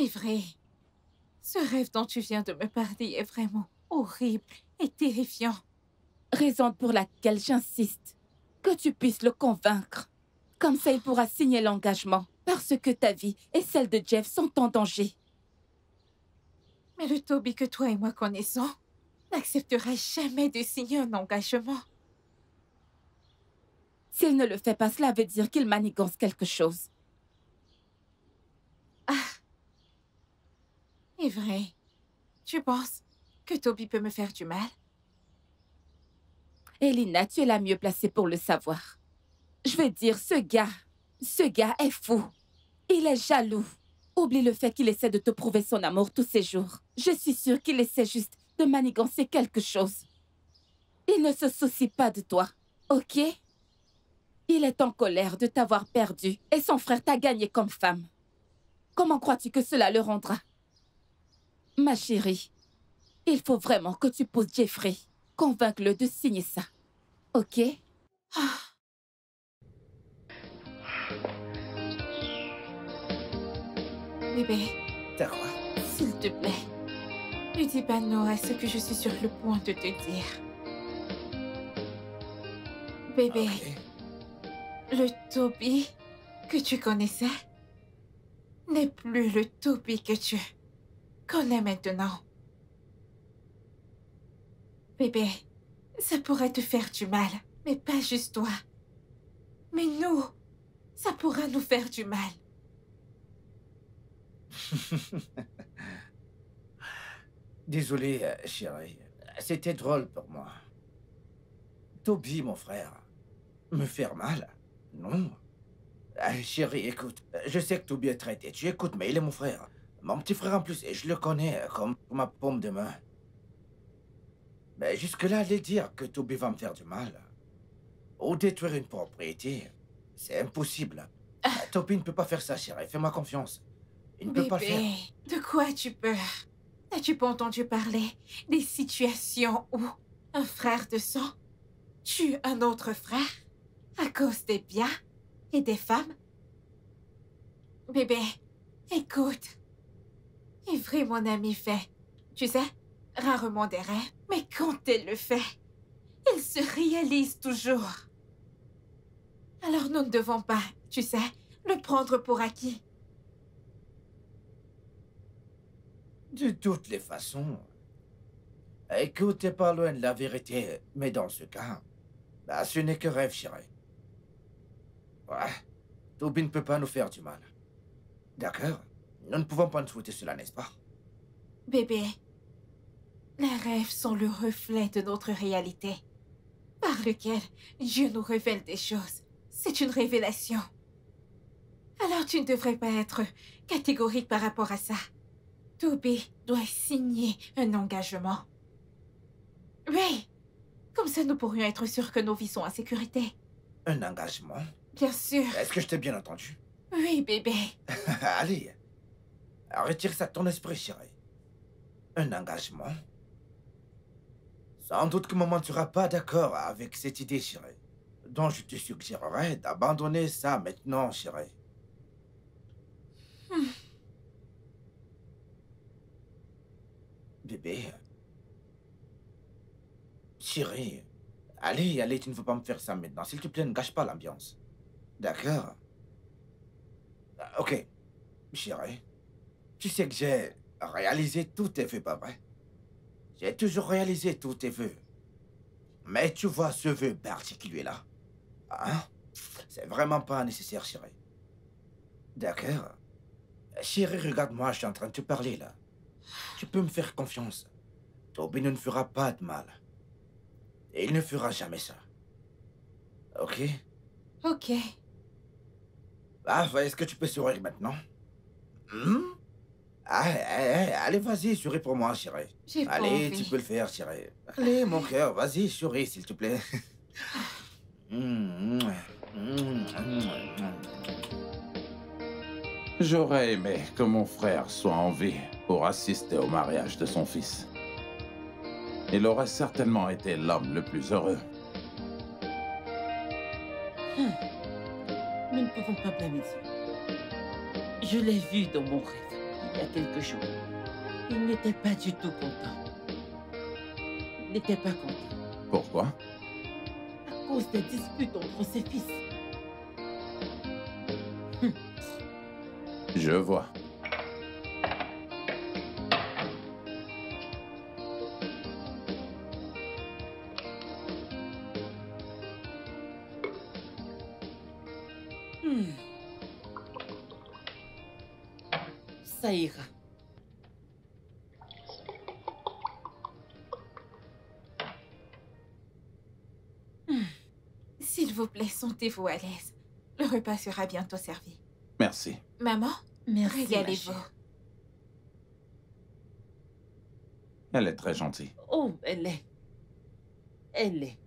vrai, ce rêve dont tu viens de me parler est vraiment horrible et terrifiant. Raison pour laquelle j'insiste que tu puisses le convaincre. Comme ça, il pourra signer l'engagement. Parce que ta vie et celle de Jeff sont en danger. Mais le Toby que toi et moi connaissons n'acceptera jamais de signer un engagement. S'il ne le fait pas, cela veut dire qu'il manigance quelque chose. Est vrai. Tu penses que Toby peut me faire du mal? Elina, tu es la mieux placée pour le savoir. Je veux dire, ce gars est fou. Il est jaloux. Oublie le fait qu'il essaie de te prouver son amour tous ces jours. Je suis sûre qu'il essaie juste de manigancer quelque chose. Il ne se soucie pas de toi, ok? Il est en colère de t'avoir perdu et son frère t'a gagné comme femme. Comment crois-tu que cela le rendra? Ma chérie, il faut vraiment que tu pousses Jeffrey. Convainc-le de signer ça, ok? Bébé, T'as quoi? s'il te plaît, ne dis pas non à ce que je suis sur le point de te dire. Bébé, le Toby que tu connaissais n'est plus le Toby que tu connais maintenant. Bébé, ça pourrait te faire du mal, mais pas juste toi. Mais nous, ça pourra nous faire du mal. Désolé, chérie. C'était drôle pour moi. Toby, mon frère, me faire mal? Non. Chérie, écoute, je sais que Toby est très têtu, écoute, mais il est mon frère. Mon petit frère en plus, et je le connais comme ma paume de main. Mais jusque-là, aller dire que Toby va me faire du mal, ou détruire une propriété, c'est impossible. Toby ne peut pas faire ça, chérie, fais-moi confiance. Il ne peut pas le faire. Bébé, de quoi as-tu peur? N'as-tu pas entendu parler des situations où un frère de sang tue un autre frère à cause des biens et des femmes? Bébé, écoute. Ivry, mon ami, fait, tu sais, rarement des rêves, mais quand elle le fait, il se réalise toujours. Alors nous ne devons pas, tu sais, le prendre pour acquis. De toutes les façons. Écoute, t'es pas loin de la vérité, mais dans ce cas, bah, ce n'est que rêve, chérie. Ouais, Toby ne peut pas nous faire du mal. D'accord? Nous ne pouvons pas nous souhaiter cela, n'est-ce pas? Bébé, les rêves sont le reflet de notre réalité, par lequel Dieu nous révèle des choses. C'est une révélation. Alors tu ne devrais pas être catégorique par rapport à ça. Toby doit signer un engagement. Oui, comme ça nous pourrions être sûrs que nos vies sont en sécurité. Un engagement? Bien sûr. Est-ce que je t'ai bien entendu? Oui, bébé. Allez, retire ça de ton esprit, chérie. Un engagement? Sans doute que maman ne sera pas d'accord avec cette idée, chérie. Donc je te suggérerais d'abandonner ça maintenant, chérie. Bébé. Chérie. Allez, tu ne veux pas me faire ça maintenant. S'il te plaît, ne gâche pas l'ambiance. D'accord? Ok. Chérie. Tu sais que j'ai réalisé tous tes vœux, pas vrai? J'ai toujours réalisé tous tes vœux. Mais tu vois ce vœu particulier-là? Hein? C'est vraiment pas nécessaire, chérie. D'accord? Chérie, regarde-moi, je suis en train de te parler, là. Tu peux me faire confiance. Toby ne fera pas de mal. Et il ne fera jamais ça. Ok? Ok. Ah, est-ce que tu peux sourire maintenant? Allez, vas-y, souris pour moi, chérie. J'ai pas Allez, envie. tu peux le faire, chérie. Allez, mon cœur, vas-y, souris, s'il te plaît. J'aurais aimé que mon frère soit en vie pour assister au mariage de son fils. Il aurait certainement été l'homme le plus heureux. Nous ne pouvons pas blâmer Dieu. Je l'ai vu dans mon rêve. il y a quelques jours. Il n'était pas du tout content. Il n'était pas content. Pourquoi? À cause des disputes entre ses fils. Je vois. Ça ira. S'il vous plaît, sentez-vous à l'aise. Le repas sera bientôt servi. Merci. Maman, Merci, ma régalez-vous. chère. Elle est très gentille. Oh, elle est. Elle est.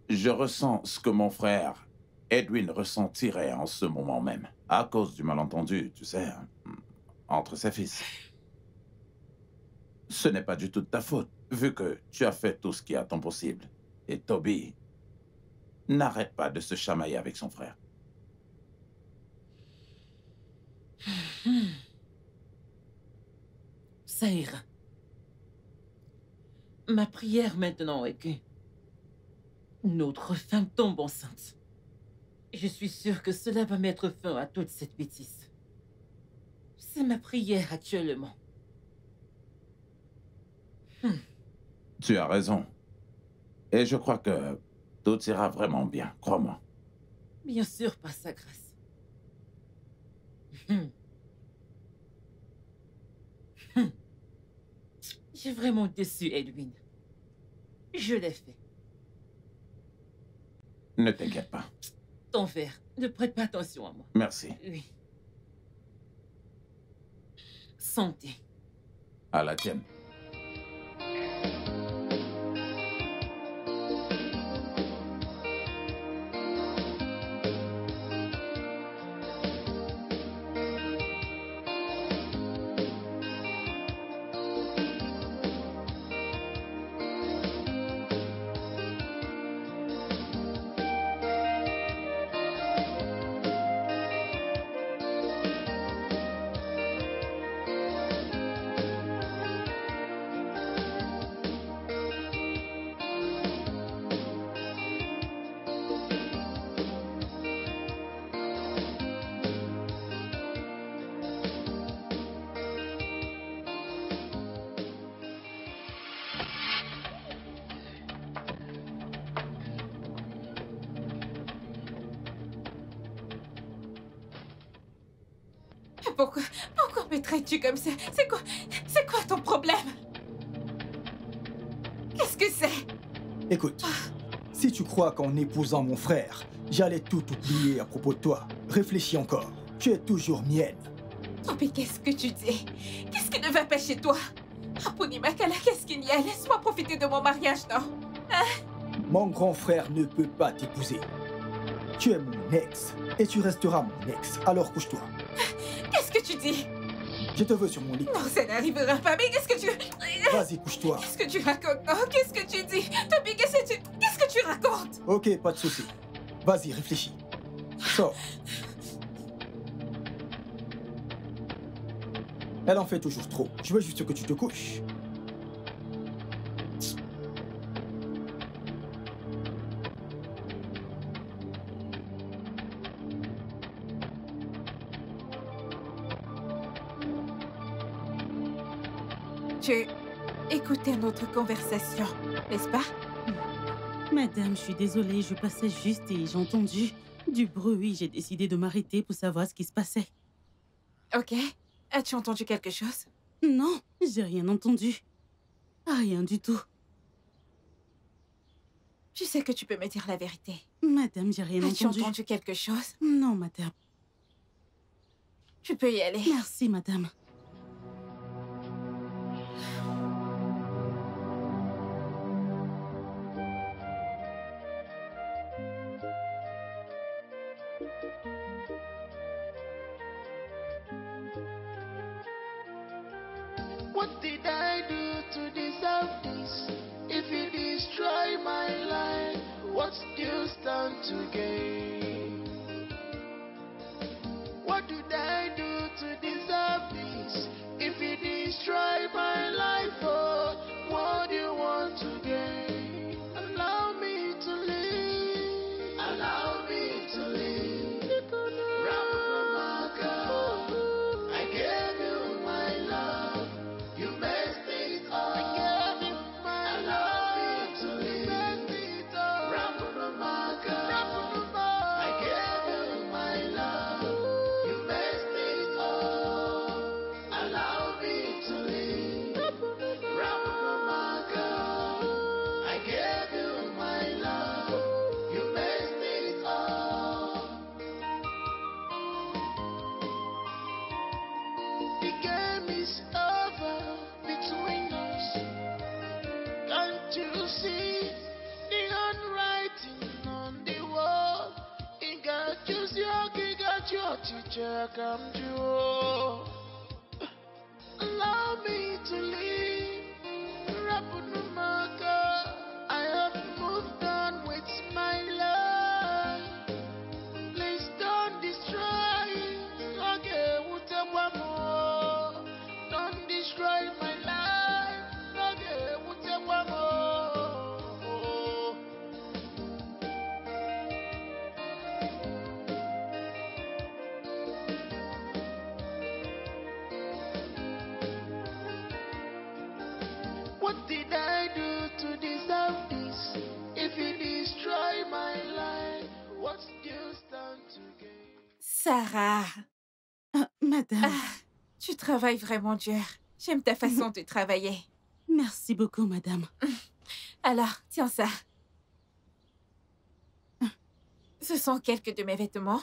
Je ressens ce que mon frère Edwin ressentirait en ce moment même, à cause du malentendu, tu sais, entre ses fils. Ce n'est pas du tout de ta faute, vu que tu as fait tout ce qui est à ton possible. Et Toby n'arrête pas de se chamailler avec son frère. Ça ira. Ma prière maintenant est que notre femme tombe enceinte. Je suis sûre que cela va mettre fin à toute cette bêtise. C'est ma prière actuellement. Tu as raison. Et je crois que tout ira vraiment bien, crois-moi. Bien sûr, par sa grâce. J'ai vraiment déçu Edwin. Je l'ai fait. Ne t'inquiète pas. Ton verre, ne prête pas attention à moi. Merci. Oui. Santé. À la tienne. Pourquoi me traites-tu comme ça? C'est quoi ton problème? Qu'est-ce que c'est? Écoute, si tu crois qu'en épousant mon frère, j'allais tout oublier à propos de toi, réfléchis encore. Tu es toujours mienne. Oh, mais qu'est-ce que tu dis? Qu'est-ce qui ne va pas chez toi? Apuni Makala, qu'est-ce qu'il y a? Laisse-moi profiter de mon mariage, non? Mon grand frère ne peut pas t'épouser. Tu es mon ex, et tu resteras mon ex, alors couche-toi. Qu'est-ce que tu dis? Je te veux sur mon lit. Non, ça n'arrivera pas, mais qu'est-ce que tu... Vas-y, couche-toi. Qu'est-ce que tu racontes? Non, qu'est-ce que tu dis? Toby, qu'est-ce que tu racontes? Ok, pas de souci. Vas-y, réfléchis. Sors. Elle en fait toujours trop. Je veux juste que tu te couches. Tu écoutais notre conversation, n'est-ce pas? Madame, je suis désolée, je passais juste et j'ai entendu du bruit. J'ai décidé de m'arrêter pour savoir ce qui se passait. Ok. As-tu entendu quelque chose? Non, j'ai rien entendu. Rien du tout. Tu sais que tu peux me dire la vérité. Madame, j'ai rien As-tu entendu. entendu quelque chose? Non, madame. Tu peux y aller. Merci, madame. What did I do to deserve this? If you destroy my life, what do you stand to gain? What did I do to deserve this? teacher come true. Allow me to leave. Rapunamaka, I have moved on with my life. Please don't destroy. Okay, Utawamo. Don't destroy my life. Okay, Utawamo. What did I do to deserve this? If you destroy my life, what's you stand to gain? Sarah, Madame, tu travailles vraiment dur. J'aime ta façon de travailler. merci beaucoup, madame. Alors, tiens ça. Ce sont quelques de mes vêtements.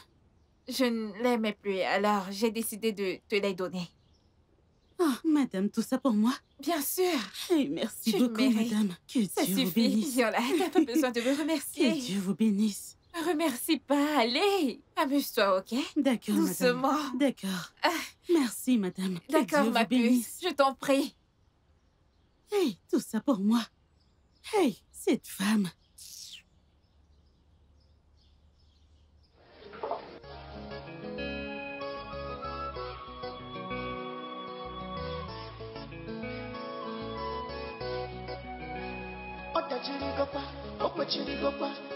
Je ne les mets plus, alors j'ai décidé de te les donner. Oh, madame, tout ça pour moi? Bien sûr, Eh, merci Tu le beaucoup, mérites. madame. Que ça Dieu vous suffit. bénisse. Viens là, t'as pas besoin de me Que remercier. Dieu vous bénisse. Me remercie pas, allez. Amuse-toi, ok? D'accord, madame. Doucement. D'accord. Merci, madame. Que D'accord, Dieu ma vous bénisse. puce, je t'en prie. Hey, tout ça pour moi. Hey, cette femme.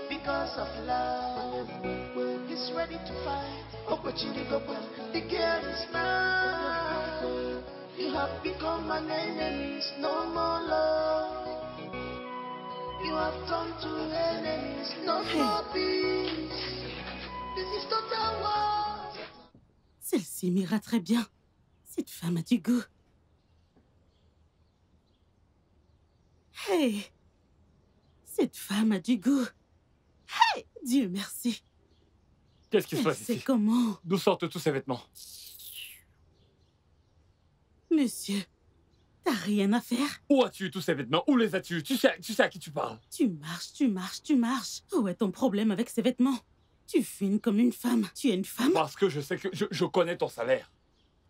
Because of love, he's ready to fight. The girl is mine. You have become an enemy, no more love. You have turned to enemies, no more peace. This is total war. Celle-ci m'ira très bien. Cette femme a du goût. Hey! Cette femme a du goût. Hey! Dieu merci. Qu'est-ce qui se Elle passe sait ici? comment. D'où sortent tous ces vêtements? Monsieur, t'as rien à faire? Où as-tu eu tous ces vêtements? Où les as-tu? Tu sais à qui tu parles? Tu marches, tu marches, tu marches. Où est ton problème avec ces vêtements? Tu fumes comme une femme. Tu es une femme? Parce que je sais que je connais ton salaire.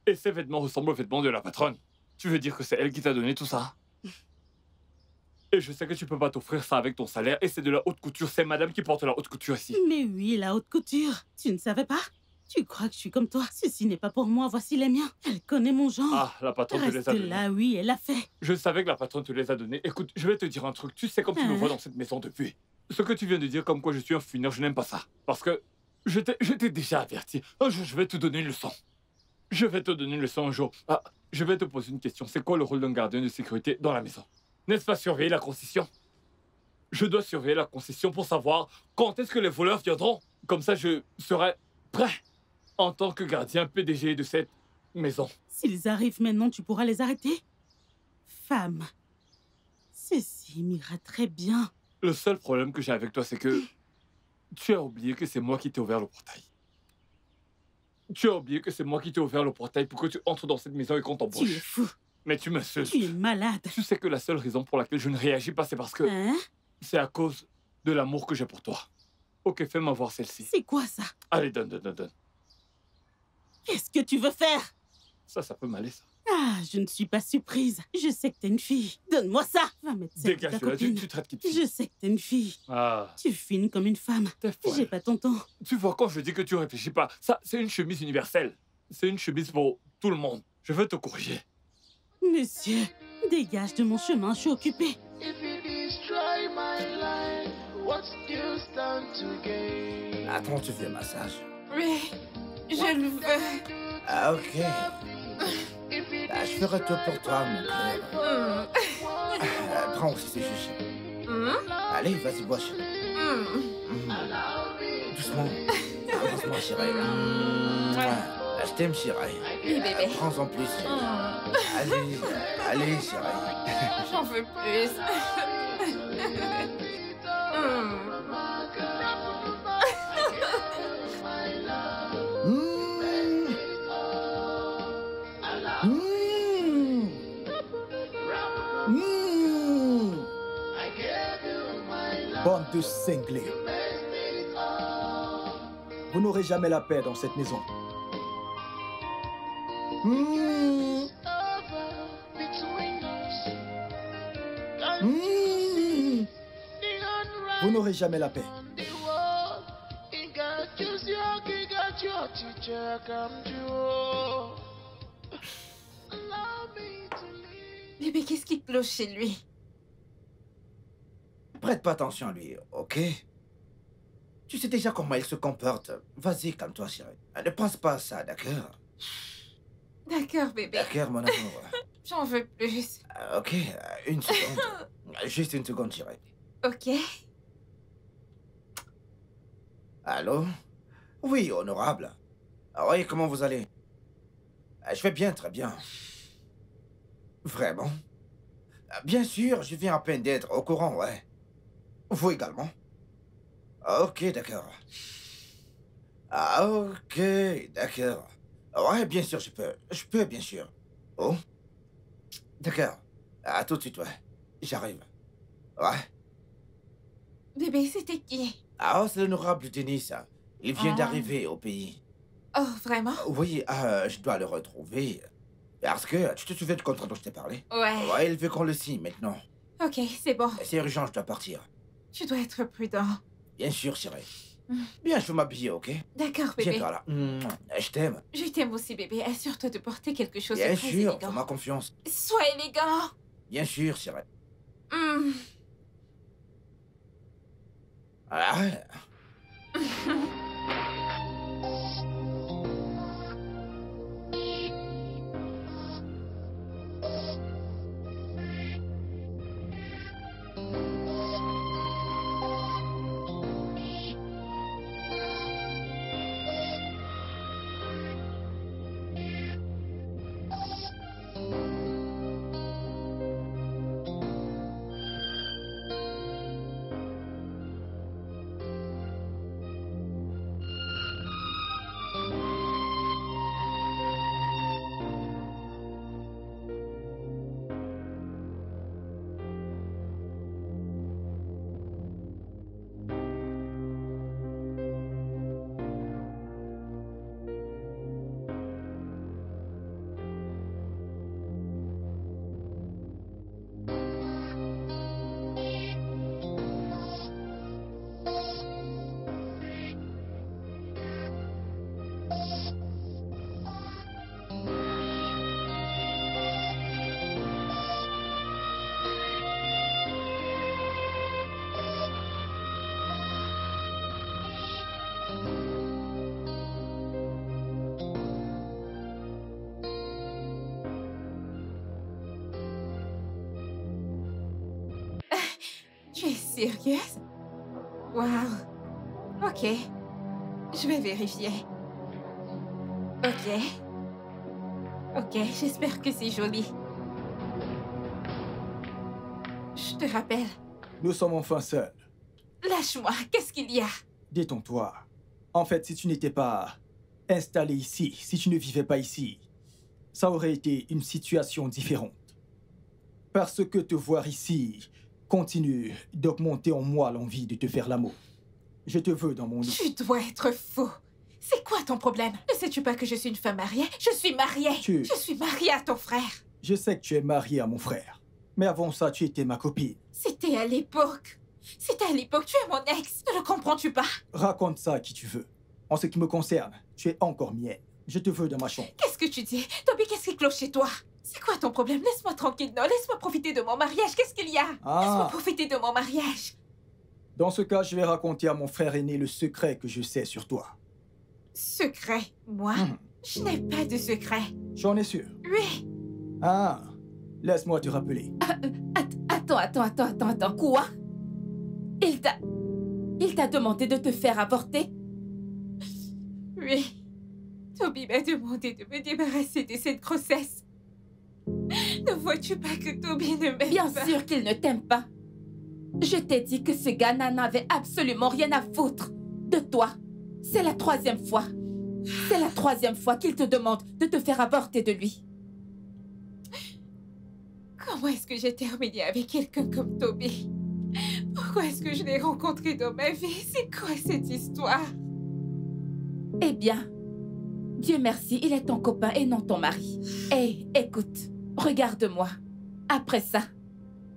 Et ces vêtements ressemblent aux vêtements de la patronne. Tu veux dire que c'est elle qui t'a donné tout ça? Et je sais que tu peux pas t'offrir ça avec ton salaire. Et c'est de la haute couture. C'est madame qui porte la haute couture ici. Mais oui, la haute couture. Tu ne savais pas? Tu crois que je suis comme toi? Ceci n'est pas pour moi, voici les miens. Elle connaît mon genre. Ah, la patronne te les Reste a donnés. là, oui, elle l'a fait. Je savais que la patronne te les a donnés. Écoute, je vais te dire un truc. Tu sais comme tu me Hein? vois dans cette maison depuis. Ce que tu viens de dire comme quoi je suis un fineur, je n'aime pas ça. Parce que je t'ai déjà averti. Un jour, je vais te donner une leçon. Je vais te donner une leçon un jour. Ah, je vais te poser une question. C'est quoi le rôle d'un gardien de sécurité dans la maison? N'est-ce pas surveiller la concession? Je dois surveiller la concession pour savoir quand est-ce que les voleurs viendront. Comme ça, je serai prêt en tant que gardien PDG de cette maison. S'ils arrivent maintenant, tu pourras les arrêter? Femme, ceci m'ira très bien. Le seul problème que j'ai avec toi, c'est que tu as oublié que c'est moi qui t'ai ouvert le portail. Tu as oublié que c'est moi qui t'ai ouvert le portail pour que tu entres dans cette maison et qu'on Tu es t'embauche. fou. Mais tu m'insultes. Tu es malade. Tu sais que la seule raison pour laquelle je ne réagis pas, c'est parce que Hein? c'est à cause de l'amour que j'ai pour toi. Ok, fais-moi voir celle-ci. C'est quoi ça? Allez, donne. Qu'est-ce que tu veux faire? Ça peut m'aller, ça. Ah, je ne suis pas surprise. Je sais que t'es une fille. Donne-moi ça. Va mettre ça avec ta Dégage de là, copine. tu traites qui de fille. Je sais que t'es une fille. Ah, Tu fines comme une femme. t'es folle. J'ai pas ton temps. Tu vois, quand je dis que tu réfléchis pas, ça, c'est une chemise universelle. C'est une chemise pour tout le monde. Je veux te corriger. Monsieur, dégage de mon chemin, je suis occupée. If you destroy my life, what's you stand to gain? Attends, tu fais massage. Oui, je le veux. Ah, ok. Ah, je ferai tout pour toi, mon cœur. Prends aussi ces chuchis. Allez, vas-y, bois, chérie. Doucement. Embrasse-moi, chérie. Je t'aime, chérie. Oui, bébé. Prends-en plus, chérie. Allez, chérie. J'en veux plus. Bande de cinglés. Vous n'aurez jamais la paix dans cette maison. Mmh. over between us. Can't Mmh. the unright Vous n'aurez jamais la paix. on the wall. He got your teacher come to. Allow me to leave. Bébé, qu'est-ce qui cloche chez lui? Prête pas attention à lui, ok? Tu sais déjà comment il se comporte. Vas-y, calme-toi, chérie. Ne pense pas à ça, d'accord? D'accord, bébé. D'accord, mon amour. J'en veux plus. Ok, une seconde. Juste une seconde, chérie. Ok. Allô? Oui, honorable. Ah oui, comment vous allez? Je vais bien, très bien. Vraiment? Bien sûr, je viens à peine d'être au courant, ouais. Vous également? Ok, d'accord. Ah, ok, d'accord. Ouais, bien sûr, je peux. Je peux, bien sûr. Oh? D'accord. À tout de suite, ouais. J'arrive. Ouais. Bébé, c'était qui? Ah, oh, c'est l'honorable Denis. Il vient Ah. d'arriver au pays. Oh, vraiment? Oui, je dois le retrouver. Parce que, tu te souviens du contrat dont je t'ai parlé? Ouais. Ouais, il veut qu'on le signe maintenant. Ok, c'est bon. C'est urgent, je dois partir. Tu dois être prudent. Bien sûr, chérie. Bien, je vais m'habiller, ok? D'accord, Viens bébé. par là. Je t'aime. Je t'aime aussi, bébé. Assure-toi de porter quelque chose Bien de très sûr, élégant. fais-moi confiance. Sois élégant. Bien sûr, chérie. Hmm. Ah, Tu es sérieuse? Waouh. Ok. Je vais vérifier. Ok. Ok, j'espère que c'est joli. Je te rappelle. Nous sommes enfin seuls. Lâche-moi, qu'est-ce qu'il y a? Détends-toi. En fait, si tu n'étais pas installé ici, si tu ne vivais pas ici, ça aurait été une situation différente. Parce que te voir ici continue d'augmenter en moi l'envie de te faire l'amour. Je te veux dans mon lit. Tu dois être fou. C'est quoi ton problème? Ne sais-tu pas que je suis une femme mariée? Je suis mariée. Tu- Je suis mariée à ton frère. Je sais que tu es marié à mon frère. Mais avant ça, tu étais ma copine. C'était à l'époque. C'était à l'époque. Tu es mon ex. Ne le comprends-tu pas? Raconte ça à qui tu veux. En ce qui me concerne, tu es encore mienne. Je te veux dans ma chambre. Qu'est-ce que tu dis? Toby, qu'est-ce qui cloche chez toi? C'est quoi ton problème? Laisse-moi tranquille, non? Laisse-moi profiter de mon mariage. Qu'est-ce qu'il y a? Laisse-moi profiter de mon mariage. Dans ce cas, je vais raconter à mon frère aîné le secret que je sais sur toi. Secret? Moi? Je n'ai pas de secret. J'en ai sûr. Oui. Ah, laisse-moi te rappeler. Attends. Quoi? Il t'a demandé de te faire avorter? Oui. Toby m'a demandé de me débarrasser de cette grossesse. Ne vois-tu pas que Toby ne m'aime pas? Bien sûr qu'il ne t'aime pas. Je t'ai dit que ce gars n'en avait absolument rien à foutre de toi. C'est la 3e fois. C'est la 3e fois qu'il te demande de te faire avorter de lui. Comment est-ce que j'ai terminé avec quelqu'un comme Toby? Pourquoi est-ce que je l'ai rencontré dans ma vie? C'est quoi cette histoire? Eh bien, Dieu merci, il est ton copain et non ton mari. Hé, écoute, regarde-moi. Après ça,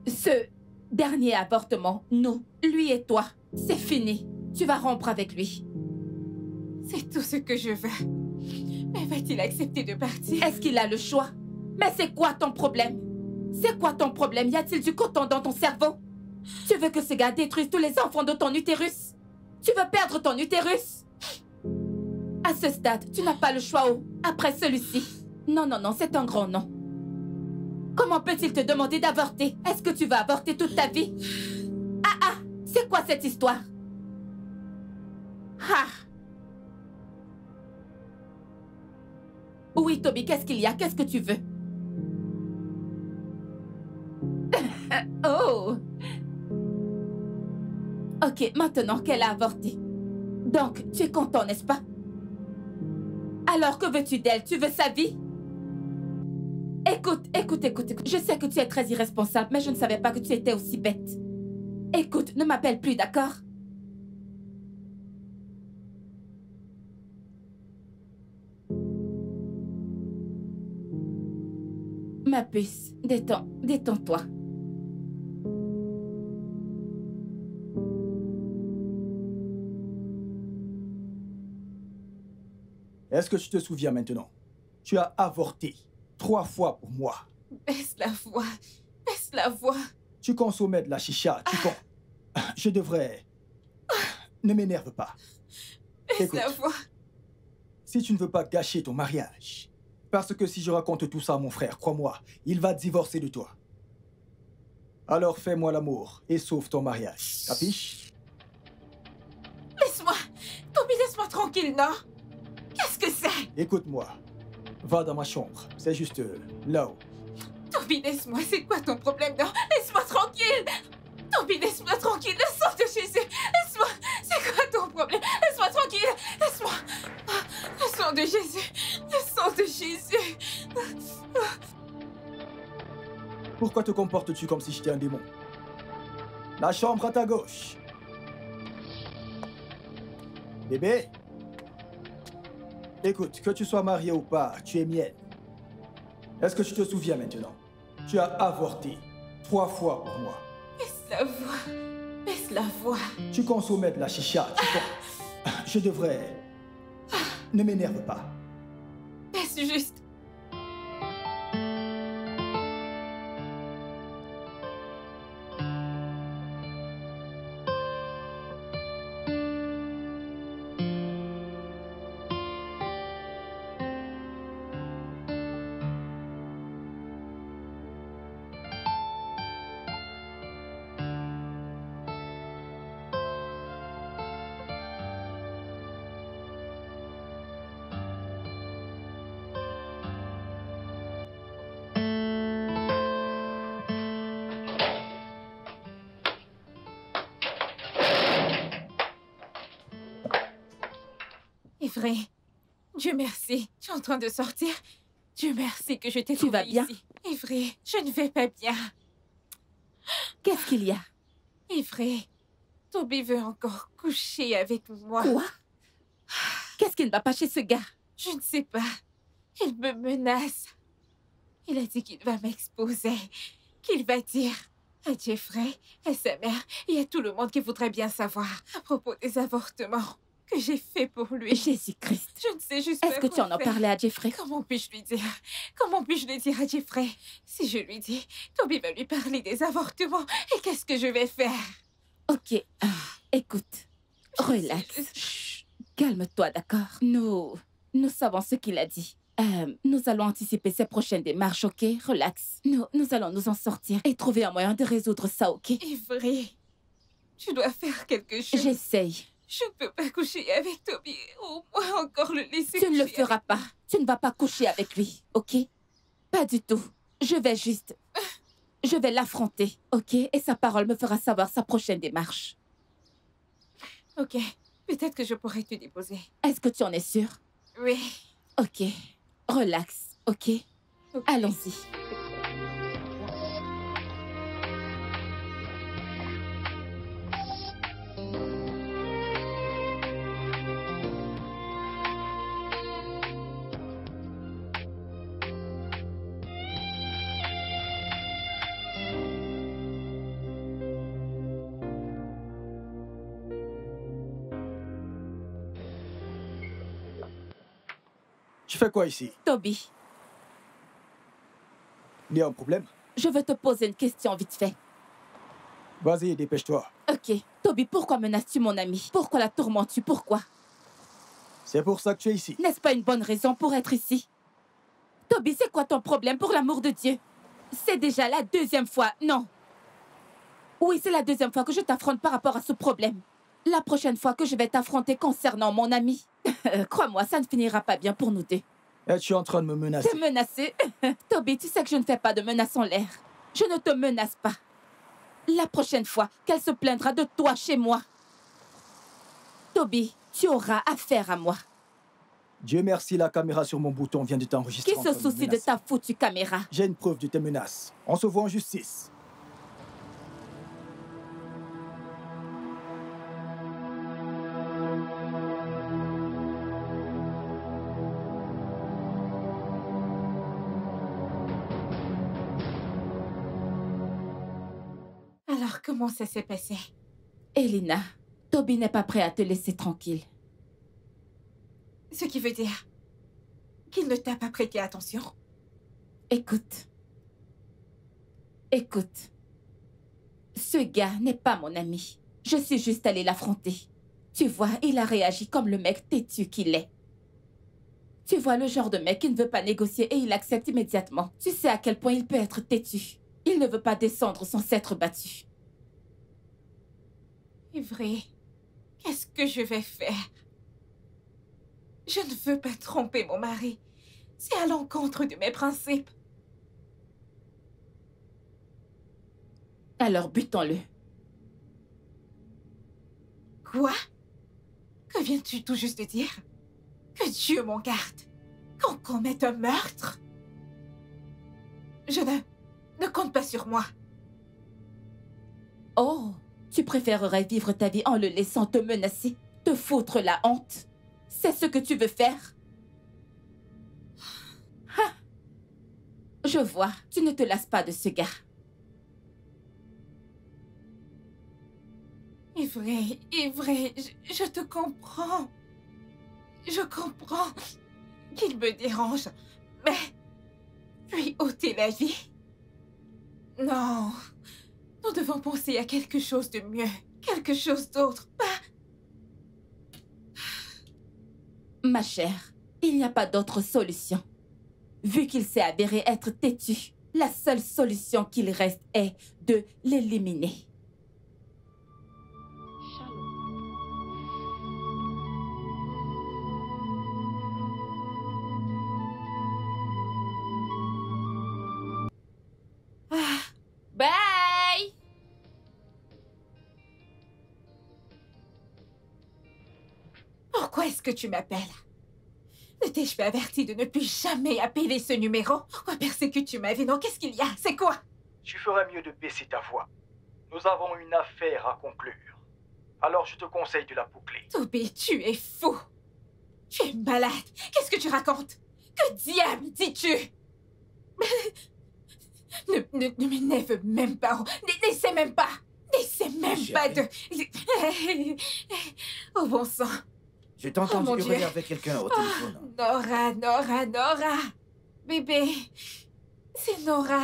ce dernier avortement, nous, lui et toi, c'est fini. Tu vas rompre avec lui. C'est tout ce que je veux. Mais va-t-il accepter de partir? Est-ce qu'il a le choix? Mais c'est quoi ton problème? C'est quoi ton problème? Y a-t-il du coton dans ton cerveau? Tu veux que ce gars détruise tous les enfants de ton utérus? Tu veux perdre ton utérus? À ce stade, tu n'as pas le choix, oh. Après celui-ci. Non, non, non, c'est un grand non. Comment peut-il te demander d'avorter? Est-ce que tu vas avorter toute ta vie? Ah ah, c'est quoi cette histoire? Ah! Oui, Toby, qu'est-ce qu'il y a? Qu'est-ce que tu veux? Oh! Ok, maintenant qu'elle a avorté. Donc, tu es content, n'est-ce pas? Alors, que veux-tu d'elle? Tu veux sa vie? Écoute. Je sais que tu es très irresponsable, mais je ne savais pas que tu étais aussi bête. Écoute, ne m'appelle plus, d'accord? Ma puce, détends-toi. Est-ce que tu te souviens maintenant? Tu as avorté 3 fois pour moi. Baisse la voix. Baisse la voix. Tu consommais de la chicha. Je devrais... Ne m'énerve pas. Baisse Écoute, la voix. si tu ne veux pas gâcher ton mariage, parce que si je raconte tout ça à mon frère, crois-moi, il va divorcer de toi. Alors fais-moi l'amour et sauve ton mariage. Capiche? Laisse-moi. Toby, laisse-moi tranquille, non? Qu'est-ce que c'est? Écoute-moi. Va dans ma chambre. C'est juste là-haut. Toby, laisse-moi. C'est quoi ton problème, non? Laisse-moi tranquille. Toby, laisse-moi tranquille. Le sang de Jésus. Laisse-moi. C'est quoi ton problème? Laisse-moi tranquille. Laisse-moi. Le sang de Jésus. Le sang de Jésus. Pourquoi te comportes-tu comme si j'étais un démon? La chambre à ta gauche. Bébé? Écoute, que tu sois marié ou pas, tu es mienne. Est-ce que tu te souviens maintenant? Tu as avorté 3 fois pour moi. Baisse la voix. Baisse la voix. Tu consommais de la chicha. Je devrais... Ne m'énerve pas. Baisse juste. Vrai. Dieu merci. Je suis en train de sortir. Dieu merci que je t'ai trouvé ici. Tu vas bien? Ivry, je ne vais pas bien. Qu'est-ce qu'il y a? Ivry, Toby veut encore coucher avec moi. Quoi? Qu'est-ce qui ne va pas chez ce gars? Je ne sais pas. Il me menace. Il a dit qu'il va m'exposer. Qu'il va dire à Jeffrey, à sa mère et à tout le monde qui voudrait bien savoir à propos des avortements que j'ai fait pour lui. Jésus-Christ. Je ne sais juste pas. Est-ce que tu en as parlé à Jeffrey? Comment puis-je lui dire? Comment puis-je le dire à Jeffrey? Si je lui dis, Toby va lui parler des avortements. Et qu'est-ce que je vais faire? Ok. Écoute. Relax. Calme-toi, d'accord? Nous savons ce qu'il a dit. Nous allons anticiper ses prochaines démarches, ok? Relax. Nous allons nous en sortir et trouver un moyen de résoudre ça, ok? Ivry, tu dois faire quelque chose. J'essaye. Je ne peux pas coucher avec Toby. Au moins encore le laisser. Tu ne le feras pas. Tu ne vas pas coucher avec lui, ok? Pas du tout. Je vais l'affronter, ok? Et sa parole me fera savoir sa prochaine démarche. Ok. Peut-être que je pourrais te déposer. Est-ce que tu en es sûre? Oui. Ok. Relax, ok? Allons-y. Tu fais quoi ici? Toby, Il y a un problème? je veux te poser une question vite fait. Vas-y, dépêche-toi. Ok. Toby, pourquoi menaces-tu mon ami? Pourquoi la tourmentes-tu? Pourquoi? C'est pour ça que tu es ici. N'est-ce pas une bonne raison pour être ici? Toby, c'est quoi ton problème, pour l'amour de Dieu? C'est déjà la deuxième fois, non? Oui, c'est la deuxième fois que je t'affronte par rapport à ce problème. La prochaine fois que je vais t'affronter concernant mon ami, crois-moi, ça ne finira pas bien pour nous deux. Es-tu en train de me menacer? Te menacer? Toby, tu sais que je ne fais pas de menaces en l'air. Je ne te menace pas. La prochaine fois qu'elle se plaindra de toi chez moi, Toby, tu auras affaire à moi. Dieu merci, la caméra sur mon bouton vient de t'enregistrer. Qui en se train de me soucie de menacer. ta foutue caméra? J'ai une preuve de tes menaces. On se voit en justice. Alors, comment ça s'est passé? Elina, Toby n'est pas prêt à te laisser tranquille. Ce qui veut dire qu'il ne t'a pas prêté attention. Écoute. Écoute. Ce gars n'est pas mon ami. Je suis juste allée l'affronter. Tu vois, il a réagi comme le mec têtu qu'il est. Tu vois le genre de mec qui ne veut pas négocier et il accepte immédiatement. Tu sais à quel point il peut être têtu. Il ne veut pas descendre sans s'être battu. Ivry, qu'est-ce que je vais faire? Je ne veux pas tromper mon mari. C'est à l'encontre de mes principes. Alors butons-le. Quoi? Que viens-tu tout juste de dire? Que Dieu m'en garde. Qu'on commette un meurtre? Je ne compte pas sur moi. Oh, tu préférerais vivre ta vie en le laissant te menacer, te foutre la honte? C'est ce que tu veux faire? Ah. Je vois, tu ne te lasses pas de ce gars. Ivry, je te comprends. Je comprends qu'il me dérange, mais lui ôter la vie? Non, nous devons penser à quelque chose de mieux, quelque chose d'autre, pas... Ma chère, il n'y a pas d'autre solution. Vu qu'il s'est avéré être têtu, la seule solution qu'il reste est de l'éliminer. Bye! Pourquoi est-ce que tu m'appelles? Ne t'ai-je pas averti de ne plus jamais appeler ce numéro? Pourquoi persécutes-tu ma vie? Non, qu'est-ce qu'il y a? C'est quoi? Tu ferais mieux de baisser ta voix. Nous avons une affaire à conclure. Alors je te conseille de la boucler. Toby, tu es fou. Tu es malade. Qu'est-ce que tu racontes? Que diable dis-tu? Ne m'énerve même pas. N'essaie même pas. N'essaie même pas de... Oh bon sang. Je t'ai entendu Oh, mon hurler Dieu. avec quelqu'un au téléphone. Nora. Bébé. C'est Nora.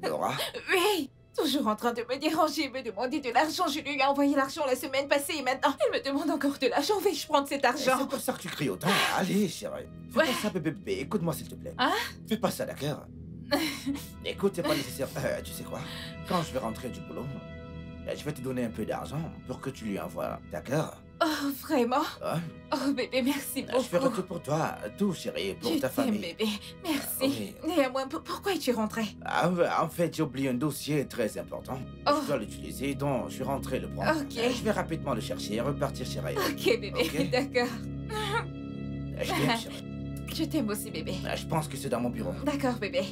Nora? Oui. Toujours en train de me déranger, me demander de l'argent. Je lui ai envoyé l'argent la semaine passée et maintenant, elle me demande encore de l'argent. Vais-je prendre cet argent? C'est pour ça que tu cries autant. Allez, chérie. Fais Ouais. pas ça, bébé. Écoute-moi, s'il te plaît. Hein? Fais pas ça, d'accord? Écoute, c'est pas nécessaire. Tu sais quoi? Quand je vais rentrer du boulot, je vais te donner un peu d'argent pour que tu lui envoies. D'accord? Oh, vraiment? Hein? Oh, bébé, merci beaucoup. Je ferai tout pour toi. Tout, chérie, pour Je ta t'aime, famille. bébé. Merci. Oui. Néanmoins, pourquoi es-tu rentré? Ah, en fait, j'ai oublié un dossier très important. Oh. Je dois l'utiliser, donc je suis rentré le prendre. Ok. Je vais rapidement le chercher et repartir, chérie. Ok, bébé, Ok. d'accord. Je t'aime, chérie. Je t'aime aussi, bébé. Je pense que c'est dans mon bureau. D'accord, bébé.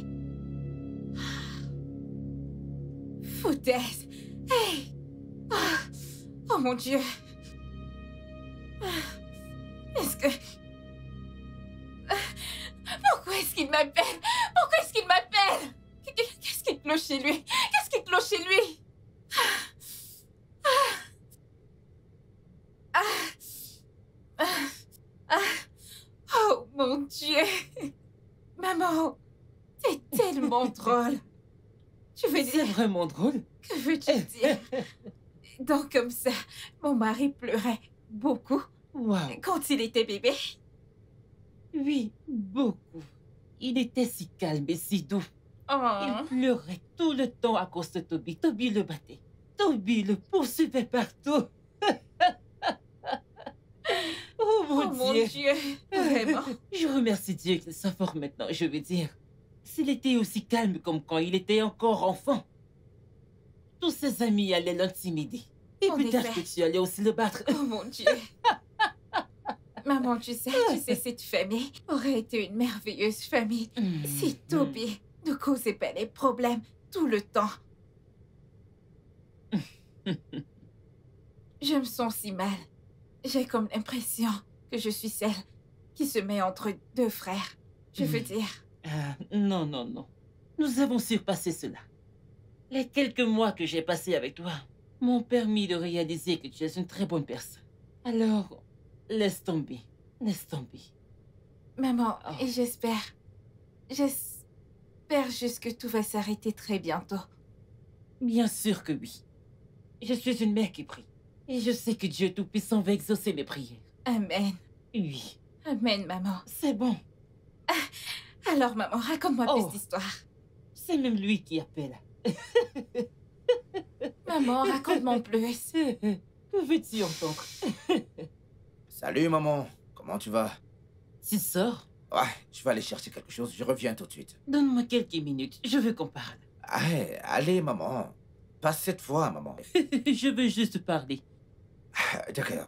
Foutaise. Hey! Oh mon Dieu. Est-ce que... Pourquoi est-ce qu'il m'appelle? Pourquoi est-ce qu'il m'appelle? Qu'est-ce qui cloche chez lui? Qu'est-ce qui cloche chez lui? Oh mon Dieu. Maman, t'es tellement drôle. Tu veux C'est dire... vraiment drôle. Que veux-tu dire? Donc comme ça, mon mari pleurait beaucoup Waouh. quand il était bébé. Oui, beaucoup. Il était si calme et si doux. Oh. Il pleurait tout le temps à cause de Toby. Toby le battait. Toby le poursuivait partout. Oh Oh mon mon Dieu. Dieu, vraiment. Je remercie Dieu qu'il soit fort maintenant, je veux dire. S'il était aussi calme comme quand il était encore enfant, tous ses amis allaient l'intimider. Et En peut-être effet. que tu allais aussi le battre. Oh mon Dieu. Maman, tu sais, cette famille aurait été une merveilleuse famille si Toby ne causait pas les problèmes tout le temps. Je me sens si mal. J'ai comme l'impression que je suis celle qui se met entre deux frères. Je veux dire. Ah, non, non, non. Nous avons surpassé cela. Les quelques mois que j'ai passés avec toi m'ont permis de réaliser que tu es une très bonne personne. Alors, laisse tomber. Laisse tomber. Maman, Oh. et j'espère juste que tout va s'arrêter très bientôt. Bien sûr que oui. Je suis une mère qui prie. Et je sais que Dieu Tout-Puissant va exaucer mes prières. Amen. Oui, Amen, maman. c'est bon. Alors, maman, raconte-moi Oh. plus d'histoire. C'est même lui qui appelle. Maman, raconte-moi plus. Que veux-tu entendre? Salut, maman. Comment tu vas? Tu sors? Ouais, je vais aller chercher quelque chose, je reviens tout de suite. Donne-moi quelques minutes, je veux qu'on parle. Allez, maman. Pas cette fois, maman. Je veux juste parler. D'accord.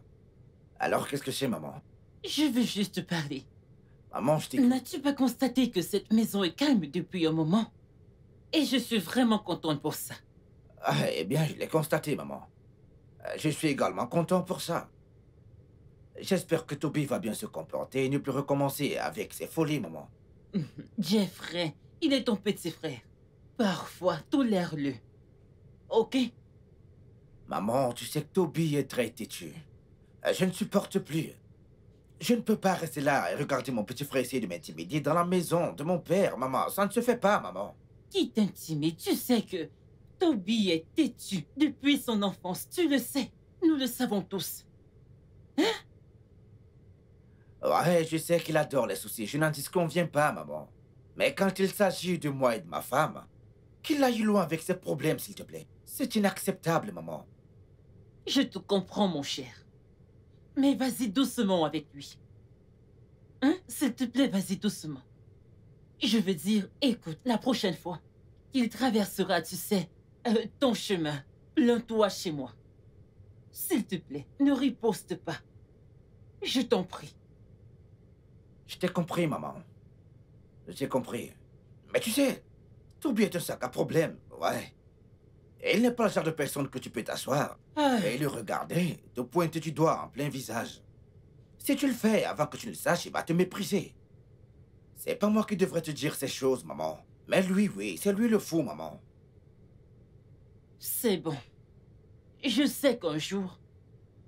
Alors, qu'est-ce que c'est, maman? Je veux juste parler. Maman, je t'écoute. N'as-tu pas constaté que cette maison est calme depuis un moment? Et je suis vraiment contente pour ça. Eh bien, je l'ai constaté, maman. Je suis également content pour ça. J'espère que Toby va bien se comporter et ne plus recommencer avec ses folies, maman. Jeffrey, il est ton petit frère. Parfois, tolère-le. Ok? Maman, tu sais que Toby est très têtu. Je ne supporte plus. Je ne peux pas rester là et regarder mon petit frère essayer de m'intimider dans la maison de mon père, maman. Ça ne se fait pas, maman. Qui t'intimide? Tu sais que Toby est têtu depuis son enfance. Tu le sais. Nous le savons tous. Ouais, je sais qu'il adore les soucis. Je n'en disconviens pas, maman. Mais quand il s'agit de moi et de ma femme, qu'il aille loin avec ses problèmes, s'il te plaît. C'est inacceptable, maman. Je te comprends, mon cher. Mais vas-y doucement avec lui. Hein? S'il te plaît, vas-y doucement. Je veux dire, écoute, la prochaine fois qu'il traversera, tu sais, ton chemin, plains-toi chez moi. S'il te plaît, ne riposte pas. Je t'en prie. Je t'ai compris, maman. Je t'ai compris. Mais tu sais, Toby est un sac à problème, ouais. Et il n'est pas le genre de personne que tu peux t'asseoir Ah, et le regarder, te pointer du doigt en plein visage. Si tu le fais avant que tu ne le saches, il va te mépriser. C'est pas moi qui devrais te dire ces choses, maman. Mais lui, oui, c'est lui le fou, maman. c'est bon. Je sais qu'un jour,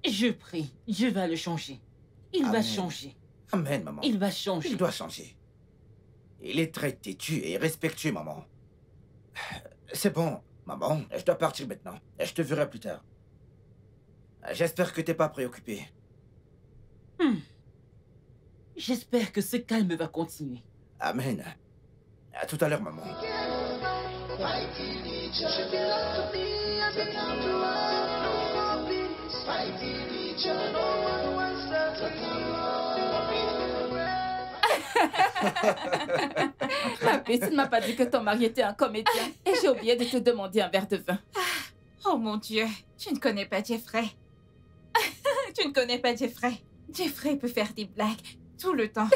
je prie, Dieu va le changer. Il va Amen. changer. Amen, maman. Il va changer. Il doit changer. Il est très têtu et respectueux, maman. C'est bon, maman. Je dois partir maintenant. Je te verrai plus tard. J'espère que t'es pas préoccupée. J'espère que ce calme va continuer. Amen. À tout à l'heure, maman. Fighting each other. She belong to me, I belong to her. No more peace. Fighting each other. No one wants her to Ma puce, tu ne m'as pas dit que ton mari était un comédien. Et j'ai oublié de te demander un verre de vin. Oh mon Dieu, tu ne connais pas Jeffrey. Tu ne connais pas Jeffrey. Jeffrey peut faire des blagues tout le temps.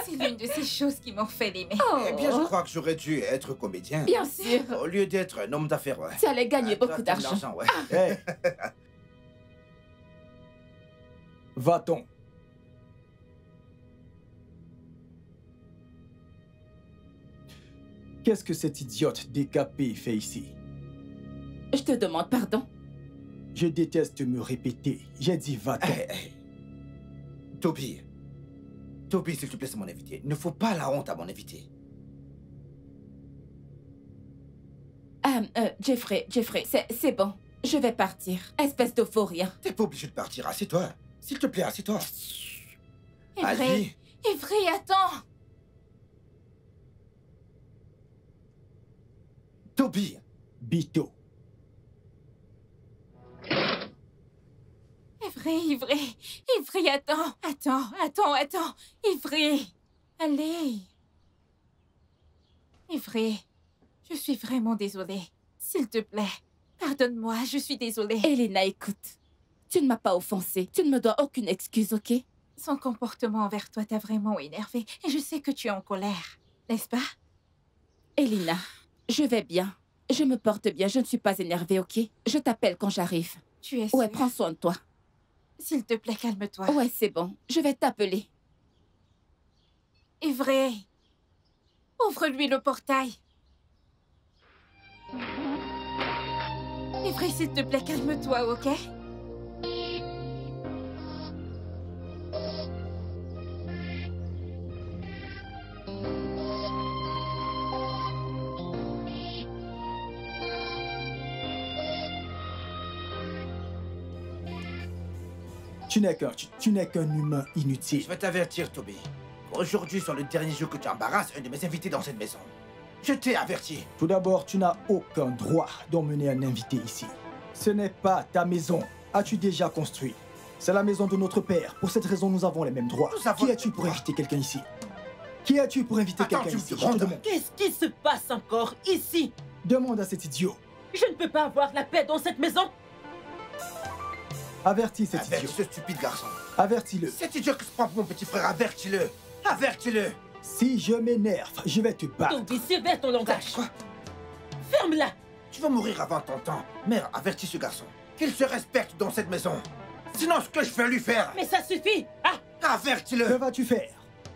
C'est l'une de ces choses qui m'ont fait l'aimer. Eh bien, je crois que j'aurais dû être comédien. Bien sûr. Au lieu d'être un homme d'affaires, ouais. Tu allais gagner Toi, beaucoup t'as de d'argent. ouais. Hey. Va-t'en. Qu'est-ce que cette idiote décapée fait ici? Je te demande pardon. Je déteste me répéter. J'ai dit va-t'en. Hey. Toby, Toby, s'il te plaît, c'est mon invité. Ne faut pas la honte à mon invité. Jeffrey, c'est bon. Je vais partir. Espèce de faux rien. T'es pas obligé de partir, assieds-toi. S'il te plaît, assieds-toi. Ivry, Ivry, attends. Toby. Bito. Ivry, attends. Ivry, allez. Ivry, je suis vraiment désolée. S'il te plaît, pardonne-moi, je suis désolée. Elena, écoute. Tu ne m'as pas offensée. Tu ne me dois aucune excuse, ok? Son comportement envers toi t'a vraiment énervé et je sais que tu es en colère, n'est-ce pas? Elena, je vais bien. Je me porte bien, je ne suis pas énervée, ok? Je t'appelle quand j'arrive. Tu es sûre? Ouais, prends soin de toi. S'il te plaît, calme-toi. Ouais, c'est bon. Je vais t'appeler. Ivry, ouvre-lui le portail. Ivry, s'il te plaît, calme-toi, ok? Tu n'es qu'un humain inutile. Je vais t'avertir, Toby. Aujourd'hui, sur le dernier jour que tu embarrasses un de mes invités dans cette maison. Je t'ai averti. Tout d'abord, tu n'as aucun droit d'emmener un invité ici. Ce n'est pas ta maison. As-tu déjà construit? C'est la maison de notre père. Pour cette raison, nous avons les mêmes droits. Qui es-tu pour inviter quelqu'un ici? Qui es-tu pour inviter quelqu'un ici? Je te demande. Qu'est-ce qui se passe encore ici? Demande à cet idiot. Je ne peux pas avoir la paix dans cette maison. Avertis cet idiot. Avertis ce stupide garçon. Avertis-le. Cet idiot qui se prend pour mon petit frère, avertis-le. Avertis-le. Si je m'énerve, je vais te battre. Toby, sévère ton langage. Quoi? Ferme-la. Tu vas mourir avant ton temps. Mère, avertis ce garçon. Qu'il se respecte dans cette maison. Sinon, ce que je vais lui faire... Mais ça suffit. Ah! Que Avertis-le. vas-tu faire?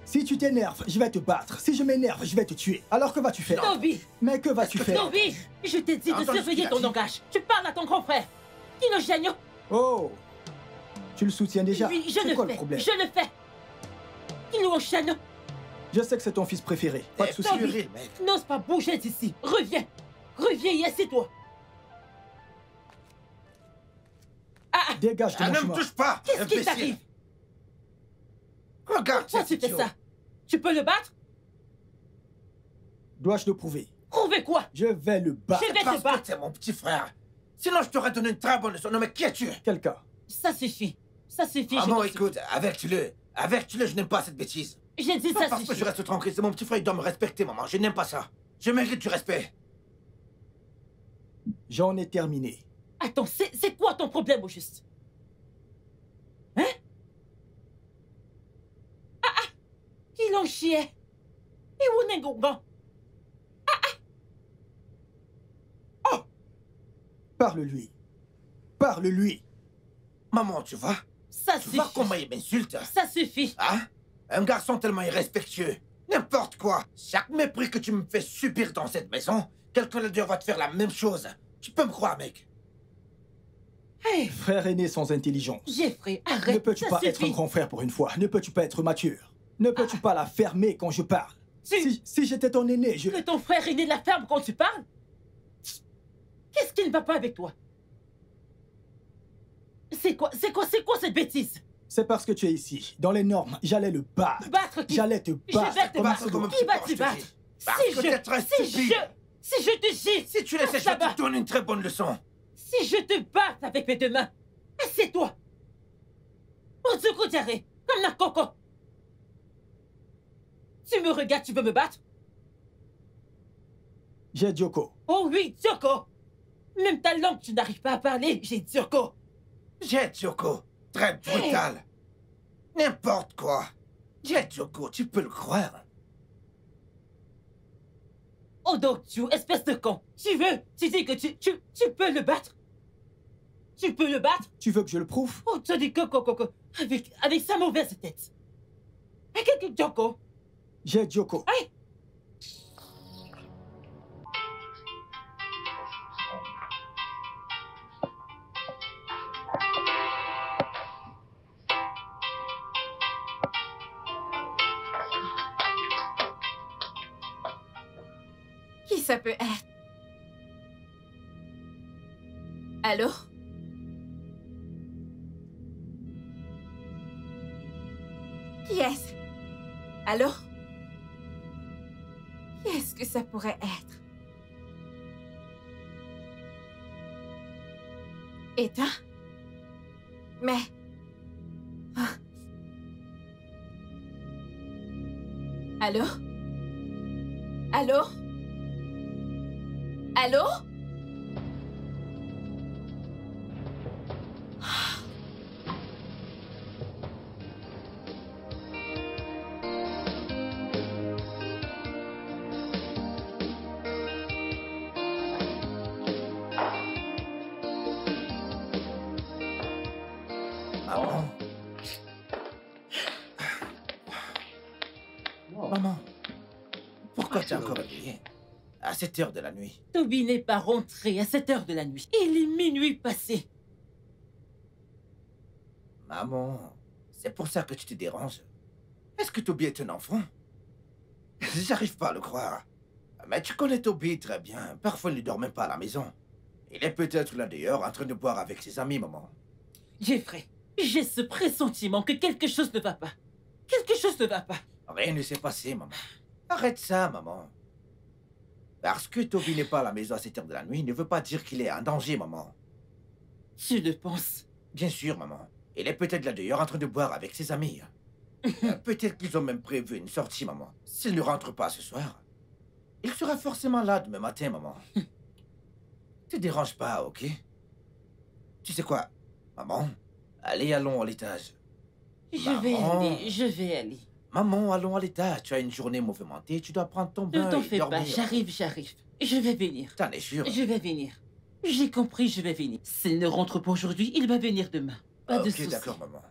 Si tu t'énerves, je vais te battre. Si je m'énerve, je vais te tuer. Alors que vas-tu faire? Toby! Mais que vas-tu faire? Toby! Je t'ai dit de Entends ce surveiller qu'il a ton dit. langage. Tu parles à ton grand frère. Kinogène. Oh! Tu le soutiens déjà? Oui, je C'est le quoi le fais. problème? Je le fais. Kinogène. Je sais que c'est ton fils préféré. Pas de Eh, soucis. Toby. purée, mec. N'ose pas bouger d'ici. Reviens. Reviens et assieds-toi. Ah! Dégage de Ah, mon ne me chemin. touche pas. Qu'est-ce qui imbécile. t'arrive? Regarde Pourquoi cet tu fais idiot. ça? Tu peux le battre? Dois-je le prouver? Prouver quoi? Je vais le battre. Je vais te Parce que battre. t'es mon petit frère. Sinon, je t'aurais donné une très bonne leçon. Non, mais qui es-tu? Quelqu'un. Ça suffit. Ça suffit. Ah je bon, t'en écoute, avertis-le. Avertis-le, je n'aime pas cette bêtise. supplie. J'ai dit Pas ça parce que je suffit. reste tranquille, c'est mon petit frère, il doit me respecter, maman. Je n'aime pas ça. Je mérite du respect. J'en ai terminé. Attends, c'est quoi ton problème au juste? Hein? Ah! Il en chiait. Et où n'est Gongan? Parle-lui. Parle-lui. Maman, tu vois? Ça Tu vois suffit. comment il m'insulte? Ça suffit. Hein? Un garçon tellement irrespectueux. N'importe quoi. Chaque mépris que tu me fais subir dans cette maison, quelqu'un d'autre va te faire la même chose. Tu peux me croire, mec. Hey, Frère aîné sans intelligence. Jeffrey, Ne arrête. peux-tu Ça pas être un suffit. grand frère pour une fois? Ne peux-tu pas être mature? Ne peux-tu pas la fermer quand je parle? Si j'étais ton aîné, je... Que ton frère est né de la ferme quand tu parles? Qu'est-ce qui ne va pas avec toi? C'est quoi cette bêtise? C'est parce que tu es ici. Dans les normes, j'allais le battre. Battre qui? J'allais te Je battre. vais te comme battre. un second. Qui va-tu battre? Parce que t'es très stupide. Si je te gifle, Si tu laisses, je là-bas. te donne une très bonne leçon. Si je te bats avec mes deux mains, assieds-toi. On te coutirait, comme un coco. Tu me regardes, tu veux me battre? J'ai Djoko. Oh oui, Djoko. Même ta langue, tu n'arrives pas à parler, j'ai Djoko. Jet Joko, très brutal. N'importe quoi. Jet Joko, tu peux le croire. Oh donc, tu espèce de con. Tu dis que tu peux le battre? Tu peux le battre? Tu veux que je le prouve? Oh, tu dis que avec sa mauvaise tête. Avec Djoko. J'ai Djoko. Hey! ça peut être? Allô? Qui est-ce? Allô? Qui est-ce que ça pourrait être? Éteint? Mais... Ah. Allô? Allô? Allô? Maman. Maman. Pourquoi tu es encore réveillée à cette heure de la nuit? Toby n'est pas rentré à cette heure de la nuit. Il est minuit passé. Maman, c'est pour ça que tu te déranges. Est-ce que Toby est un enfant? J'arrive pas à le croire. Mais tu connais Toby très bien. Parfois, il ne dort même pas à la maison. Il est peut-être là dehors en train de boire avec ses amis, maman. Jeffrey, j'ai ce pressentiment que quelque chose ne va pas. Quelque chose ne va pas. Rien ne s'est passé, maman. Arrête ça, maman. Parce que Toby n'est pas à la maison à cette heure de la nuit ne veut pas dire qu'il est en danger, maman. Tu le penses? Bien sûr, maman. Il est peut-être là dehors en train de boire avec ses amis. Peut-être qu'ils ont même prévu une sortie, maman. S'il ne rentre pas ce soir, il sera forcément là demain matin, maman. Te dérange pas, ok? Tu sais quoi, maman? Allez, allons à l'étage. Je vais aller. Maman, allons à l'étage. Tu as une journée mouvementée, tu dois prendre ton bain Ne t'en et fais dormir. pas, j'arrive. Je vais venir. T'en es sûr? Je vais venir. J'ai compris, je vais venir. S'il ne rentre pas aujourd'hui, il va venir demain. Pas de soucis. Ok, d'accord, maman.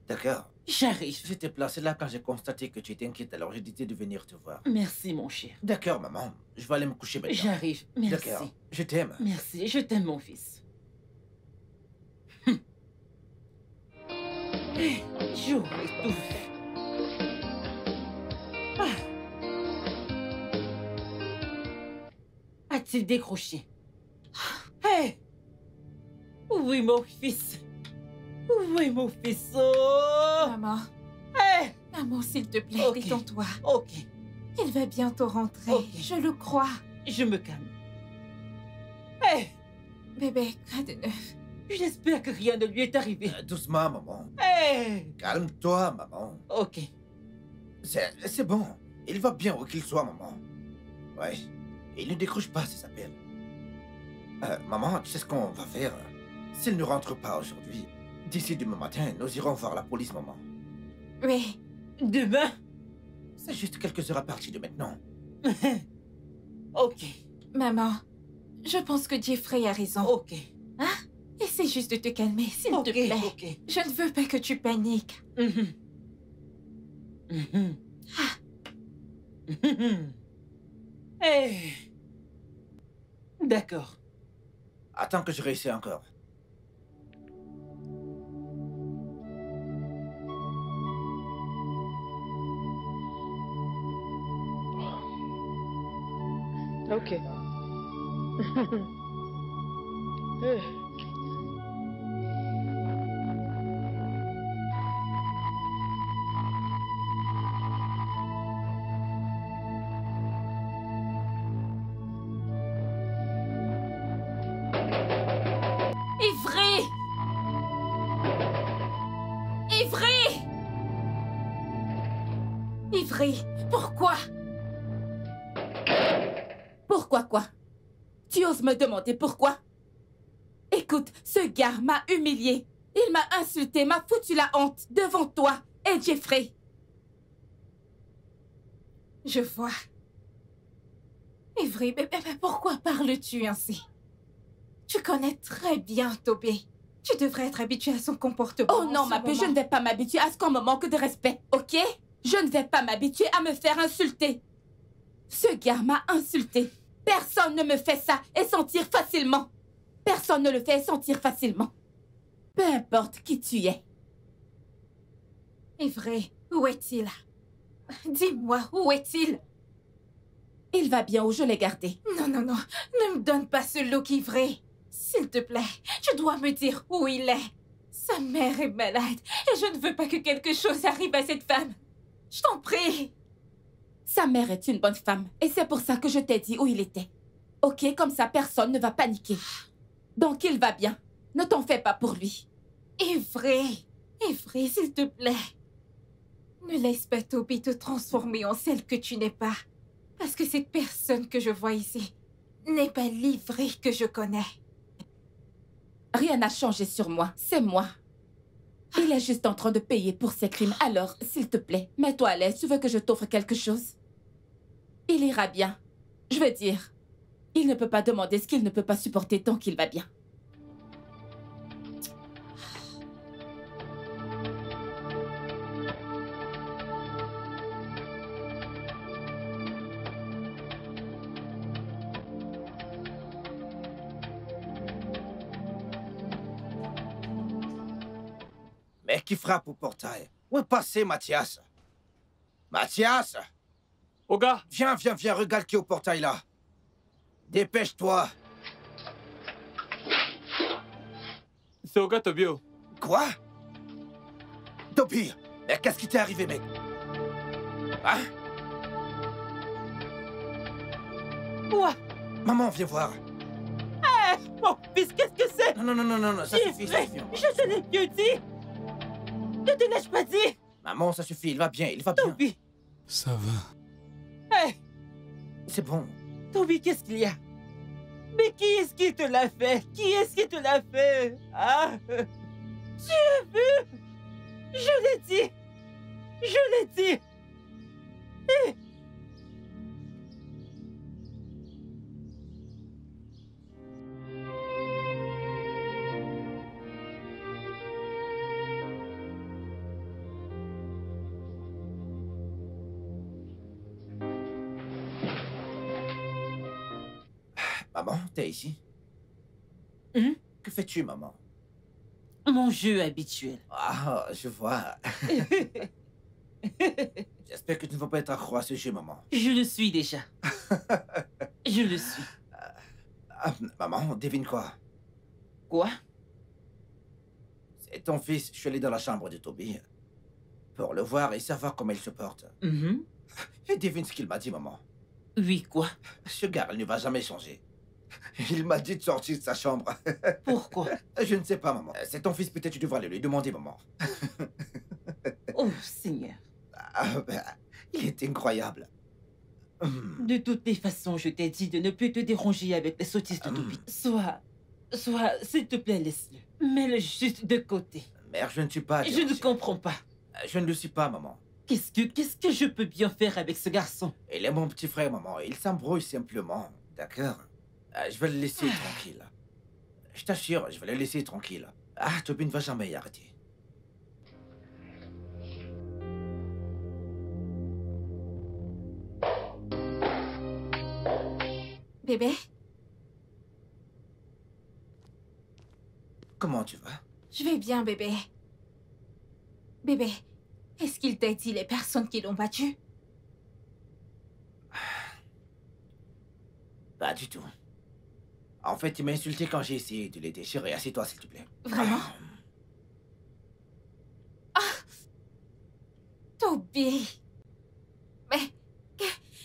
D'accord. J'arrive. J'étais placé là quand j'ai constaté que tu étais inquiète, alors j'ai décidé de venir te voir. Merci, mon cher. D'accord, maman. Je vais aller me coucher maintenant. J'arrive. Merci. D'accord. Je t'aime. Merci, je t'aime, mon fils. J'aurais tout fait. A-t-il décroché? Hé! Oui, mon fils. Oui, mon fils. Oh! Maman. Hé! Maman, s'il te plaît, Ok. détends-toi. Ok, Il va bientôt rentrer. Ok. Je le crois. je me calme. Hé! Bébé, quoi de neuf? J'espère que rien ne lui est arrivé. Doucement, maman. Hé! Calme-toi, maman. Ok. C'est bon. Il va bien où qu'il soit, maman. Ouais. Il ne décroche pas ses appels. Maman, tu sais ce qu'on va faire? S'il ne rentre pas aujourd'hui, d'ici demain matin, nous irons voir la police, maman. Oui. Demain? C'est juste quelques heures à partir de maintenant. Ok. Maman, je pense que Jeffrey a raison. Ok. Essaie juste de te calmer, s'il te plaît. Ok. Je ne veux pas que tu paniques. Mhm. Mhm. Mhm. Eh. D'accord. Attends que je réussisse encore. Ok. Ivry! Ivry! Ivry, pourquoi? Pourquoi quoi? Tu oses me demander pourquoi? Écoute, ce gars m'a humilié. Il m'a insulté, m'a foutu la honte devant toi et Jeffrey. Je vois. Ivry, mais pourquoi parles-tu ainsi? Tu connais très bien Toby. Tu devrais être habitué à son comportement. Oh non, ma paix, je ne vais pas m'habituer à ce qu'on me manque de respect, ok? Je ne vais pas m'habituer à me faire insulter. Ce gars m'a insulté. Personne ne me fait ça et sentir facilement. Personne ne le fait sentir facilement. Peu importe qui tu es. Ivry, où est-il? Dis-moi, où est-il? Il va bien où je l'ai gardé. Non, non, non. Ne me donne pas ce look ivré. S'il te plaît, tu dois me dire où il est. Sa mère est malade et je ne veux pas que quelque chose arrive à cette femme. Je t'en prie. Sa mère est une bonne femme et c'est pour ça que je t'ai dit où il était. Ok, comme ça personne ne va paniquer. Donc il va bien. Ne t'en fais pas pour lui. Ivré, Ivré, s'il te plaît. Ne laisse pas Toby te transformer en celle que tu n'es pas. Parce que cette personne que je vois ici n'est pas l'Ivré que je connais. Rien n'a changé sur moi, c'est moi. Il est juste en train de payer pour ses crimes. Alors, s'il te plaît, mets-toi à l'aise. Tu veux que je t'offre quelque chose? Il ira bien. Je veux dire, il ne peut pas demander ce qu'il ne peut pas supporter tant qu'il va bien. Mais qui frappe au portail? Où est passé Mathias? Mathias! Oga! Viens, regarde qui est au portail là. Dépêche-toi. C'est Oga Tobio. Quoi? Toby, mais qu'est-ce qui t'est arrivé, mec? Hein? Quoi? Maman, viens voir. Mon fils, qu'est-ce que c'est? Non, ça suffit, ça suffit. Je te l'ai mieux dit. Ne te l'ai-je pas dit? Maman, ça suffit, il va bien, il va bien. Toby! Ça va. Hey! C'est bon. Toby, qu'est-ce qu'il y a? Mais qui est-ce qui te l'a fait? Qui est-ce qui te l'a fait? Ah! Tu as vu? Je l'ai dit! Je l'ai dit! Eh! Maman, t'es ici? Que fais-tu, maman? Mon jeu habituel. Ah, je vois. J'espère que tu ne vas pas être accro à ce jeu, maman. Je le suis déjà. Je le suis. Maman, devine quoi? Quoi? C'est ton fils. Je suis allé dans la chambre de Toby pour le voir et savoir comment il se porte. Et devine ce qu'il m'a dit, maman. Oui, quoi? Ce gars, il ne va jamais changer. Il m'a dit de sortir de sa chambre. Pourquoi? Je ne sais pas, maman. C'est ton fils, peut-être tu devrais aller lui demander, maman. Oh, Seigneur. Il est incroyable. De toutes les façons, je t'ai dit de ne plus te déranger avec les sottises de Toby. Soit, s'il te plaît, laisse-le. Mets-le juste de côté. Mère, je ne suis pas... Je ne comprends pas. Je ne le suis pas, maman. Qu'est-ce que je peux bien faire avec ce garçon? Il est mon petit frère, maman. Il s'embrouille simplement. D'accord? Je vais le laisser tranquille. Je t'assure, je vais le laisser tranquille. Toby ne va jamais y arrêter. Bébé? Comment tu vas? Je vais bien, bébé. Bébé, est-ce qu'il t'a dit les personnes qui l'ont battu? Pas du tout. En fait, il m'a insulté quand j'ai essayé de les déchirer. Assieds-toi, s'il te plaît. Vraiment? Toby! Mais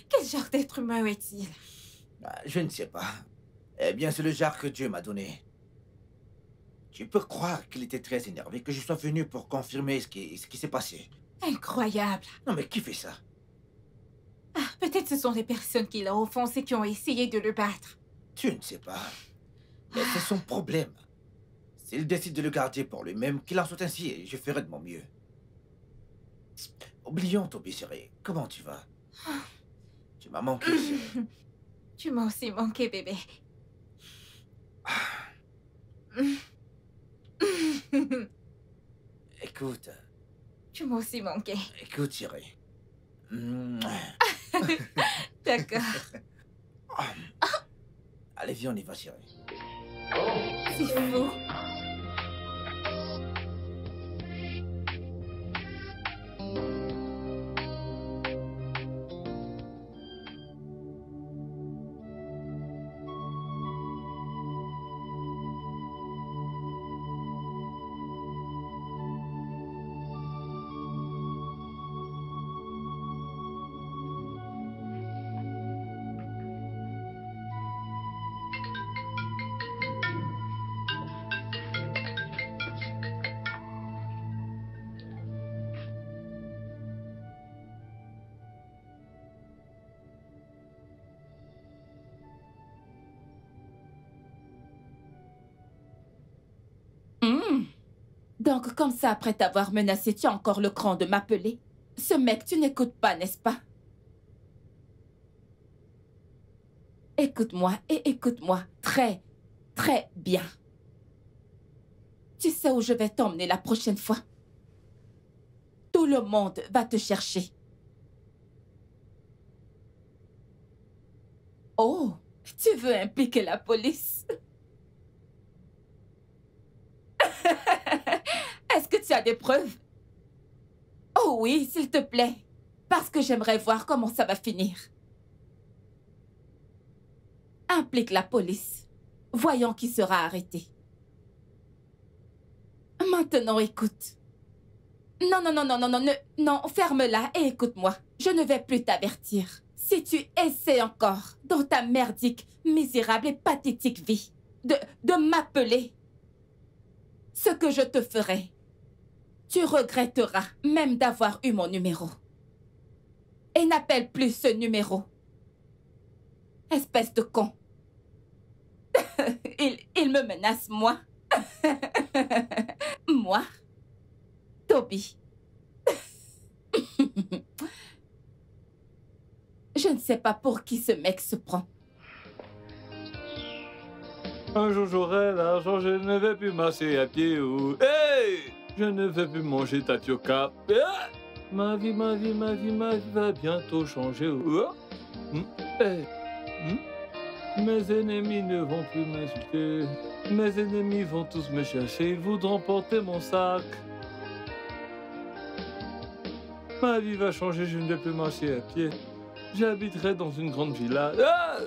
quel genre d'être humain est-il? Je ne sais pas. Eh bien, c'est le genre que Dieu m'a donné. Tu peux croire qu'il était très énervé que je sois venu pour confirmer ce qui s'est passé. Incroyable. Non, mais qui fait ça? Peut-être ce sont les personnes qui l'ont offensé qui ont essayé de le battre. Tu ne sais pas. Mais c'est son problème. S'il décide de le garder pour lui-même, qu'il en soit ainsi et je ferai de mon mieux. Oublions, Toby chéri. Comment tu vas? Tu m'as manqué, chérie. Tu m'as aussi manqué, bébé. Écoute. Tu m'as aussi manqué. Écoute, chérie. D'accord. Allez, viens, on y va, chérie. C'est fou. Donc, comme ça, après t'avoir menacé, tu as encore le cran de m'appeler? Ce mec, tu n'écoutes pas, n'est-ce pas? Écoute-moi et écoute-moi très, très bien. Tu sais où je vais t'emmener la prochaine fois? Tout le monde va te chercher. Oh, tu veux impliquer la police? Est-ce que tu as des preuves? Oh oui, s'il te plaît. Parce que j'aimerais voir comment ça va finir. Implique la police. Voyons qui sera arrêté. Maintenant, écoute. Non, non, non, non, non, non, non, ferme-la et écoute-moi. Je ne vais plus t'avertir. Si tu essaies encore, dans ta merdique, misérable et pathétique vie, de m'appeler, ce que je te ferai, tu regretteras même d'avoir eu mon numéro. Et n'appelle plus ce numéro. Espèce de con. il me menace, moi. Moi, Toby. Je ne sais pas pour qui ce mec se prend. Un jour j'aurai l'argent, je ne vais plus marcher à pied ou... Hey! Je ne vais plus manger tapioca. Ma vie va bientôt changer. Hey! Mes ennemis ne vont plus m'insulter. Mes ennemis vont tous me chercher. Ils voudront porter mon sac. Ma vie va changer, je ne vais plus marcher à pied. J'habiterai dans une grande villa. Ah!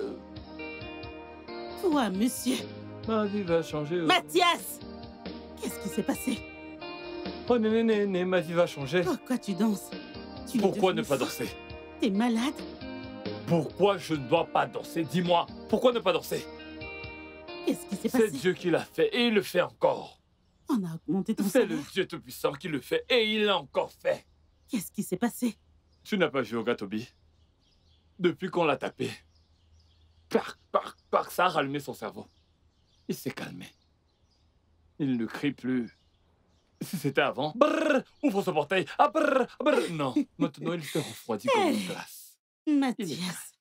Toi, monsieur. Ma vie va changer. Mathias! Qu'est-ce qui s'est passé? Oh, néné, ma vie va changer. Pourquoi tu danses? Pourquoi ne pas danser? T'es malade? Pourquoi je ne dois pas danser? Dis-moi, pourquoi ne pas danser? Qu'est-ce qui s'est passé? C'est Dieu qui l'a fait et il le fait encore. On a augmenté ton C'est salaire. le Dieu Tout-Puissant qui le fait et il l'a encore fait. Qu'est-ce qui s'est passé? Tu n'as pas vu Oga Toby? Depuis qu'on l'a tapé, ça a rallumé son cerveau. Il s'est calmé. Il ne crie plus. Si c'était avant, brrr, ouvre ce portail. Ah, brrr, brrr. Non, maintenant il se refroidit comme une glace. Mathias,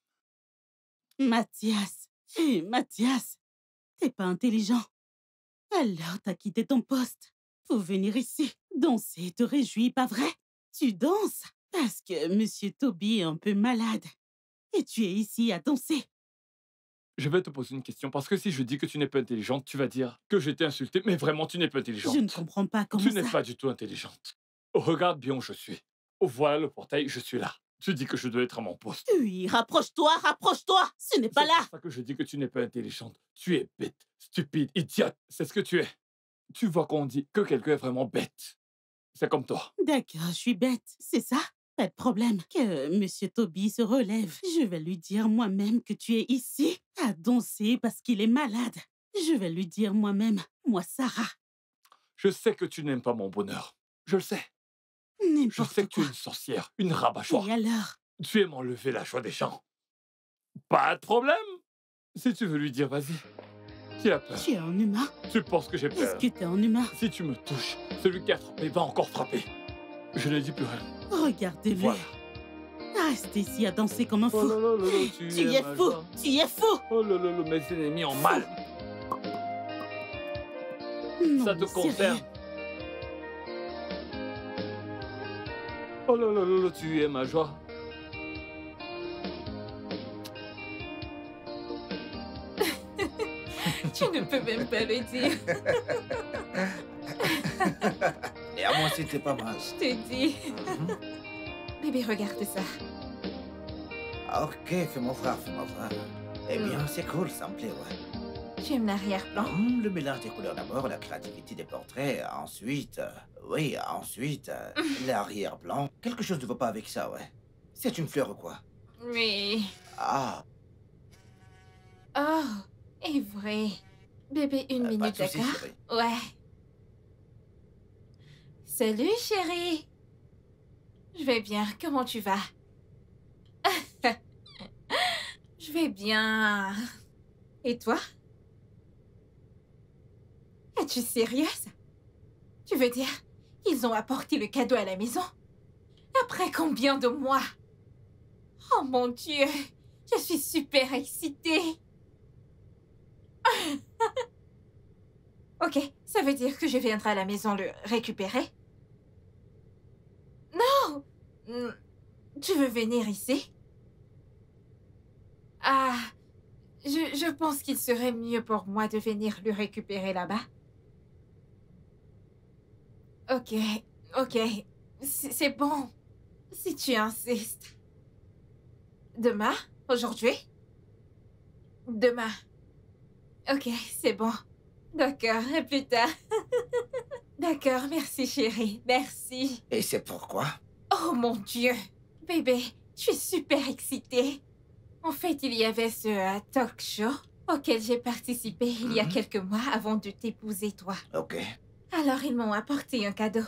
t'es pas intelligent. Alors t'as quitté ton poste pour venir ici, danser, te réjouir, pas vrai? Tu danses parce que Monsieur Toby est un peu malade et tu es ici à danser. Je vais te poser une question, parce que si je dis que tu n'es pas intelligente, tu vas dire que je t'ai insultée, mais vraiment, tu n'es pas intelligente. Je ne comprends pas comment tu ça... n'es pas du tout intelligente. Regarde bien où je suis. Voilà le portail, je suis là. Tu dis que je dois être à mon poste. Oui, rapproche-toi, ce n'est pas là. C'est pour ça que je dis que tu n'es pas intelligente. Tu es bête, stupide, idiote, c'est ce que tu es. Tu vois qu'on dit que quelqu'un est vraiment bête. C'est comme toi. D'accord, je suis bête, c'est ça? Pas de problème. Que Monsieur Toby se relève. Je vais lui dire moi-même que tu es ici à danser parce qu'il est malade. Je vais lui dire moi-même, moi Sarah. Je sais que tu n'aimes pas mon bonheur. Je le sais. Je sais que tu es une sorcière, une rabat-joie. Et alors? Tu aimes enlever la joie des gens. Pas de problème. Si tu veux lui dire, vas-y. Qui a peur? Tu es un humain? Tu penses que j'ai peur? Est-ce que t'es un humain? Si tu me touches, celui qui a frappé va encore frapper. Je ne dis plus rien. Regardez-le. Voilà. Reste ici à danser comme un fou. Oh là là là là, tu es fou. joie. Tu es fou. Oh là là là, mes ennemis ont mal. Non, Ça te c'est concerne. rien. Oh là là là là, tu es ma joie. Tu ne peux même pas le dire. Et à moi, c'était pas mal. Je t'ai dit. Bébé, regarde ça. Ok, fais-moi voir. Eh bien, c'est cool, ça me plaît, ouais. Tu aimes l'arrière-plan? Le mélange des couleurs d'abord, la créativité des portraits, ensuite... l'arrière-plan. Quelque chose ne va pas avec ça, ouais. C'est une fleur ou quoi? Oui. Ah, Oh, est vrai. Bébé, une pas minute, de soucis, d'accord? chérie. Ouais. Salut, chérie. Je vais bien. Comment tu vas? Je vais bien. Et toi? Es-tu sérieuse? Tu veux dire qu'ils ont apporté le cadeau à la maison? Après combien de mois? Oh mon Dieu, je suis super excitée. Ok, ça veut dire que je viendrai à la maison le récupérer? Non! Tu veux venir ici? Ah, je pense qu'il serait mieux pour moi de venir le récupérer là-bas. Ok, ok, c'est bon, si tu insistes. Demain? Aujourd'hui? Demain. Ok, c'est bon. D'accord, à plus tard. D'accord, merci chérie, merci. Et c'est pourquoi? Oh mon Dieu! Bébé, je suis super excitée. En fait, il y avait ce talk show auquel j'ai participé il y a quelques mois avant de t'épouser, toi. Ok. Alors, ils m'ont apporté un cadeau.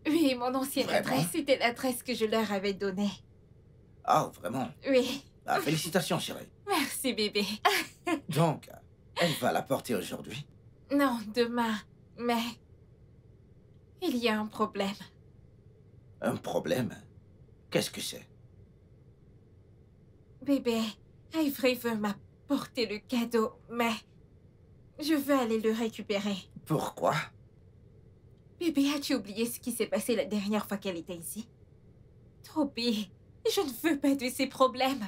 Oui, mon ancienne adresse, c'était l'adresse que je leur avais donnée. Oh, vraiment? Oui. Ah, félicitations, chérie. Merci, bébé. Donc, elle va l'apporter aujourd'hui? Non, demain. Mais il y a un problème. Un problème? Qu'est-ce que c'est? Bébé, Avery veut m'apporter le cadeau, mais je veux aller le récupérer. Pourquoi? Bébé, as-tu oublié ce qui s'est passé la dernière fois qu'elle était ici? Toby, je ne veux pas de ces problèmes.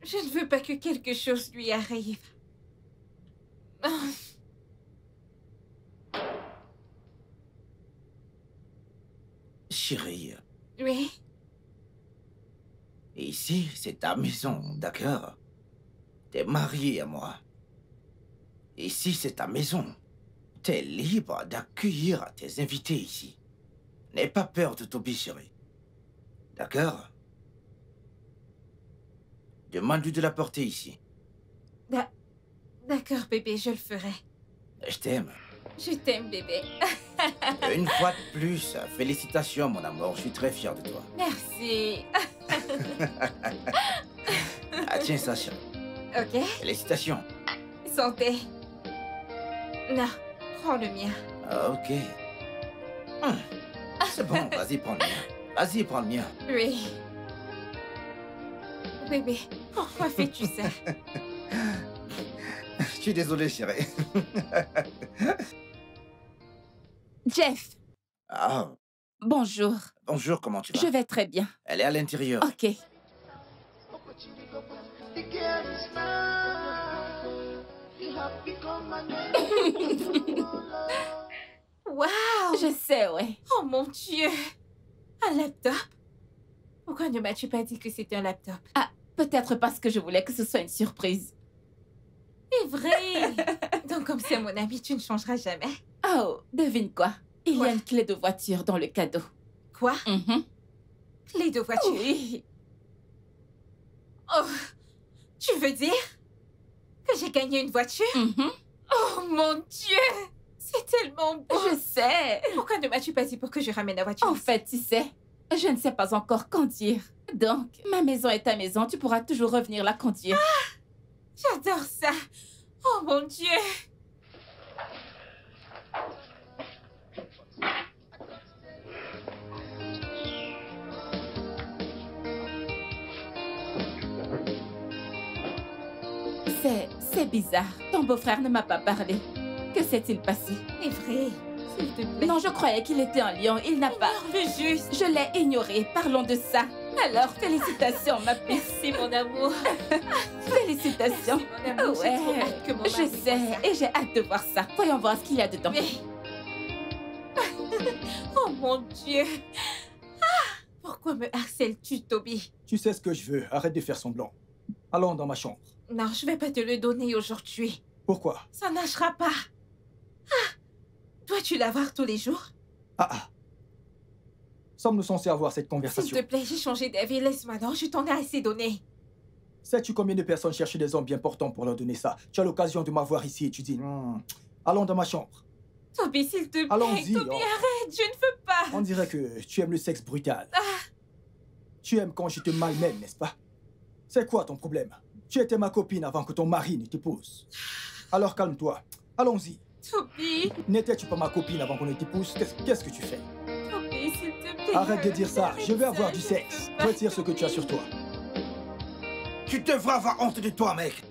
Je ne veux pas que quelque chose lui arrive. Chérie, Oui? ici, c'est ta maison, d'accord? T'es mariée à moi. Ici, c'est ta maison. T'es libre d'accueillir tes invités ici. N'aie pas peur de Toby, chérie. D'accord? Demande-lui de la porter ici. D'accord, bébé, je le ferai. Je t'aime. Je t'aime, bébé. Une fois de plus, félicitations, mon amour. Je suis très fier de toi. Merci. Ah, tiens ça, chérie. Ok? Félicitations. Santé. Non, prends le mien. Ok. C'est bon, vas-y, prends le mien. Vas-y, prends le mien. Oui. Bébé, pourquoi fais-tu ça? Je suis désolé, chérie. Jeff, Ah, bonjour. bonjour, comment tu vas? Je vais très bien. Elle est à l'intérieur. Ok. The girl is mine. You have become my name. Waouh! Je sais, ouais. Oh mon Dieu! Un laptop? Pourquoi ne m'as-tu pas dit que c'était un laptop? Ah, peut-être parce que je voulais que ce soit une surprise. C'est vrai! Donc comme c'est mon ami, tu ne changeras jamais. Oh, devine quoi? Il y Quoi? a une clé de voiture dans le cadeau. Quoi? Mhm. Clé de voiture? Oui. Oh! Tu veux dire que j'ai gagné une voiture? Mhm. Oh mon Dieu! C'est tellement beau! Je sais. Pourquoi ne m'as-tu pas dit pour que je ramène la voiture? En fait, tu sais, je ne sais pas encore conduire. Donc, ma maison est ta maison, tu pourras toujours revenir la conduire. J'adore ça! Oh mon Dieu! C'est bizarre. Ton beau-frère ne m'a pas parlé. Que s'est-il passé? C'est vrai, s'il te plaît. Non, je croyais qu'il était en Lyon. Il n'a pas... Ignore-le juste! Je l'ai ignoré. Parlons de ça. Alors, félicitations, ma puce. Merci mon amour! Félicitations. Merci mon amour, j'ai trop Ouais, hâte que mon je mari voit sais. ça. Et j'ai hâte de voir ça. Voyons voir ce qu'il y a dedans. Mais... Oh mon Dieu! Ah! Pourquoi me harcèles-tu, Toby? Tu sais ce que je veux, arrête de faire semblant. Allons dans ma chambre. Non, je vais pas te le donner aujourd'hui. Pourquoi? Ça n'achera pas. Ah! Dois-tu l'avoir tous les jours? Ah. Sommes-nous censés avoir cette S'il conversation? te plaît, j'ai changé d'avis. Laisse-moi, non, je t'en ai assez donné. Sais-tu combien de personnes cherchent des hommes bien portants pour leur donner ça? Tu as l'occasion de m'avoir ici et tu dis, allons dans ma chambre. Toby, s'il te plaît. Allons-y, Toby, oh. arrête, je ne veux pas. On dirait que tu aimes le sexe brutal. Tu aimes quand je te malmène, n'est-ce pas? C'est quoi ton problème? Tu étais ma copine avant que ton mari ne t'épouse. Alors calme-toi. Allons-y. Toby, N'étais-tu pas ma copine avant qu'on ne t'épouse? Qu'est-ce que tu fais? Toby, s'il te plaît. Arrête de dire ça. Je veux avoir Ça, du je sexe. peux pas. Retire ce que tu as sur toi. Tu devrais avoir honte de toi, mec.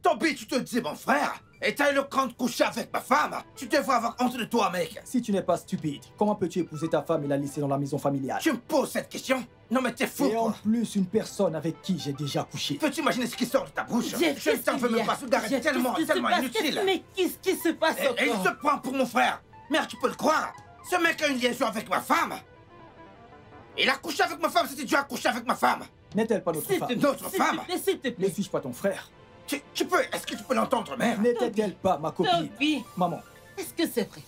Toby, tu te dis mon frère, et t'as eu le cran de coucher avec ma femme. Tu devrais avoir honte de toi, mec. Si tu n'es pas stupide, comment peux-tu épouser ta femme et la laisser dans la maison familiale? Tu me poses cette question? Non, mais t'es fou, Et en quoi. plus, une personne avec qui j'ai déjà couché. Peux-tu imaginer ce qui sort de ta bouche? Jeff, Je ne t'en veux même pas, Soudaré, Jeff, tellement qu'est-ce qui se passe? inutile. Mais qu'est-ce qui se passe Et il encore? se prend pour mon frère. Merde, tu peux le croire. Ce mec a une liaison avec ma femme. Il a couché avec ma femme, c'était dû à coucher avec ma femme. N'est-elle pas notre S'il te femme? plaît, Notre s'il te femme. plaît, s'il te Ne plaît. suis-je pas ton frère? Tu peux, est-ce que tu peux l'entendre, mère? N'était-elle pas ma copine? Toby, Maman, est-ce que c'est vrai?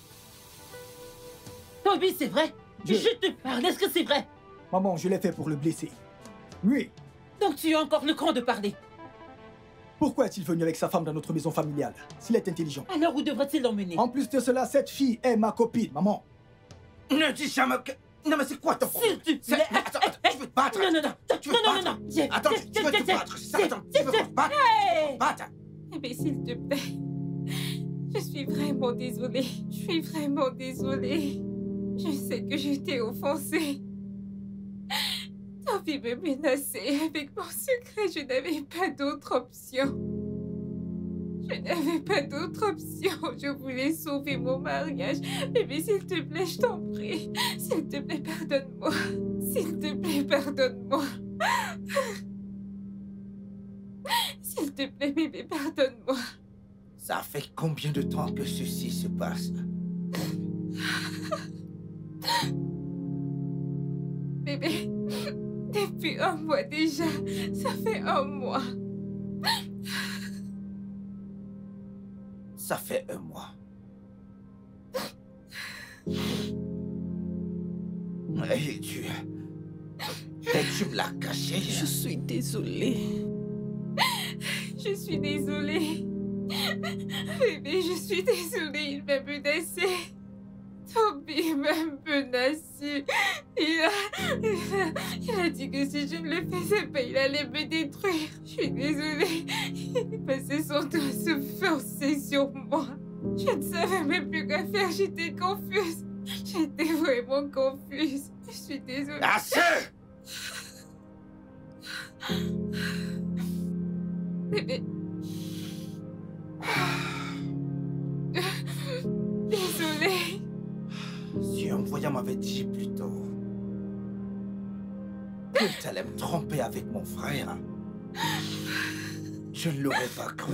Toby, c'est vrai? Je- Je te parle, est-ce que c'est vrai? maman, je l'ai fait pour le blesser. Oui. Donc tu as encore le cran de parler. Pourquoi est-il venu avec sa femme dans notre maison familiale? S'il est intelligent. Alors où devrait-il l'emmener? En plus de cela, cette fille est ma copine, maman. Ne dis jamais que... Non, mais c'est quoi ton problème? S'il te plaît. Mais attends, tu veux te battre? Non, non, non. Tu veux te Non, battre? non, non. Jeff, Attends, Jeff, tu veux Jeff, te Jeff, battre, c'est ça? Jeff, Attends, tu veux Jeff, qu'on se batte? Hey! Battre? Mais s'il te plaît. Je suis vraiment désolée. Je suis vraiment désolée. Je sais que je t'ai offensée. Toby me menaçait avec mon secret. Je n'avais pas d'autre option. Je n'avais pas d'autre option. Je voulais sauver mon mariage. Mais s'il te plaît, je t'en prie. S'il te plaît, pardonne-moi. S'il te plaît, pardonne-moi. S'il te plaît, bébé, pardonne-moi. Ça fait combien de temps que ceci se passe? Bébé, depuis un mois déjà. Ça fait un mois. Ça fait un mois. Et tu me l'as caché. Je suis désolée. Je suis désolée. Bébé, je suis désolée. Il m'a menacé. Toby m'a menacé. Il a dit que si je ne le faisais pas, il allait me détruire. Je suis désolée. Il passait son temps à se forcer sur moi. Je ne savais même plus quoi faire. J'étais confuse. J'étais vraiment confuse. Je suis désolée. Assez! Bébé. Désolée. Si un voyant m'avait dit plus tôt que tu allais me tromper avec mon frère, je ne l'aurais pas cru.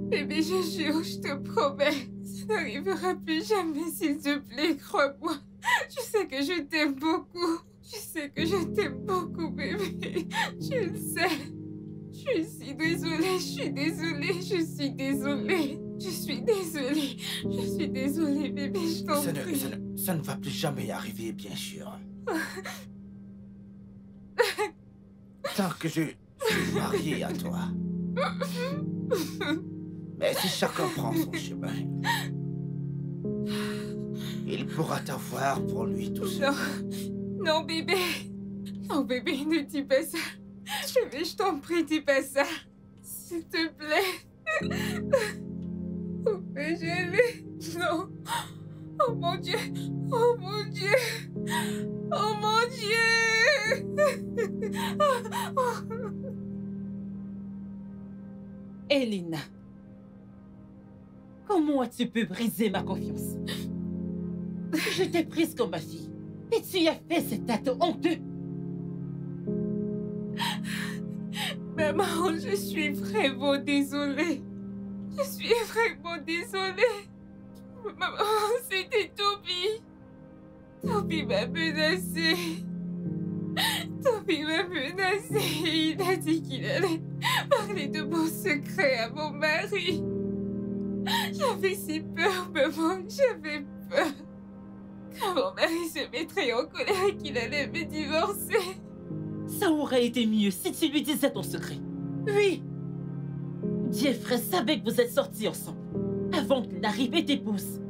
Bébé, je jure, je te promets. Ça n'arrivera plus jamais, s'il te plaît, crois-moi. Je sais que je t'aime beaucoup. Je sais que je t'aime beaucoup, bébé. Tu le sais. Je suis désolée, je suis désolée, je suis désolée. Je suis désolée. Je suis désolée, bébé, je t'en prie. Ça ne va plus jamais arriver, bien sûr. Tant que je suis marié à toi. Mais si chacun prend son chemin, il pourra t'avoir pour lui tout seul. Non, non, bébé. Non, bébé, ne dis pas ça. Je t'en prie, dis pas ça. S'il te plaît. Où peux-je aller? Non. Oh mon Dieu. Oh mon Dieu. Oh mon Dieu. Elena, comment as-tu pu briser ma confiance? Je t'ai prise comme ma fille. Et tu as fait cet acte honteux. Maman, je suis vraiment désolée. Je suis vraiment désolée. Maman, c'était Toby. Toby m'a menacé. Toby m'a menacé. Il a dit qu'il allait parler de mon secret à mon mari. J'avais si peur, maman. J'avais peur. Quand mon mari se mettrait en colère et qu'il allait me divorcer. Ça aurait été mieux si tu lui disais ton secret. Oui. Jeffrey savait que vous êtes sortis ensemble. Avant qu'il n'arrive et t'épouse.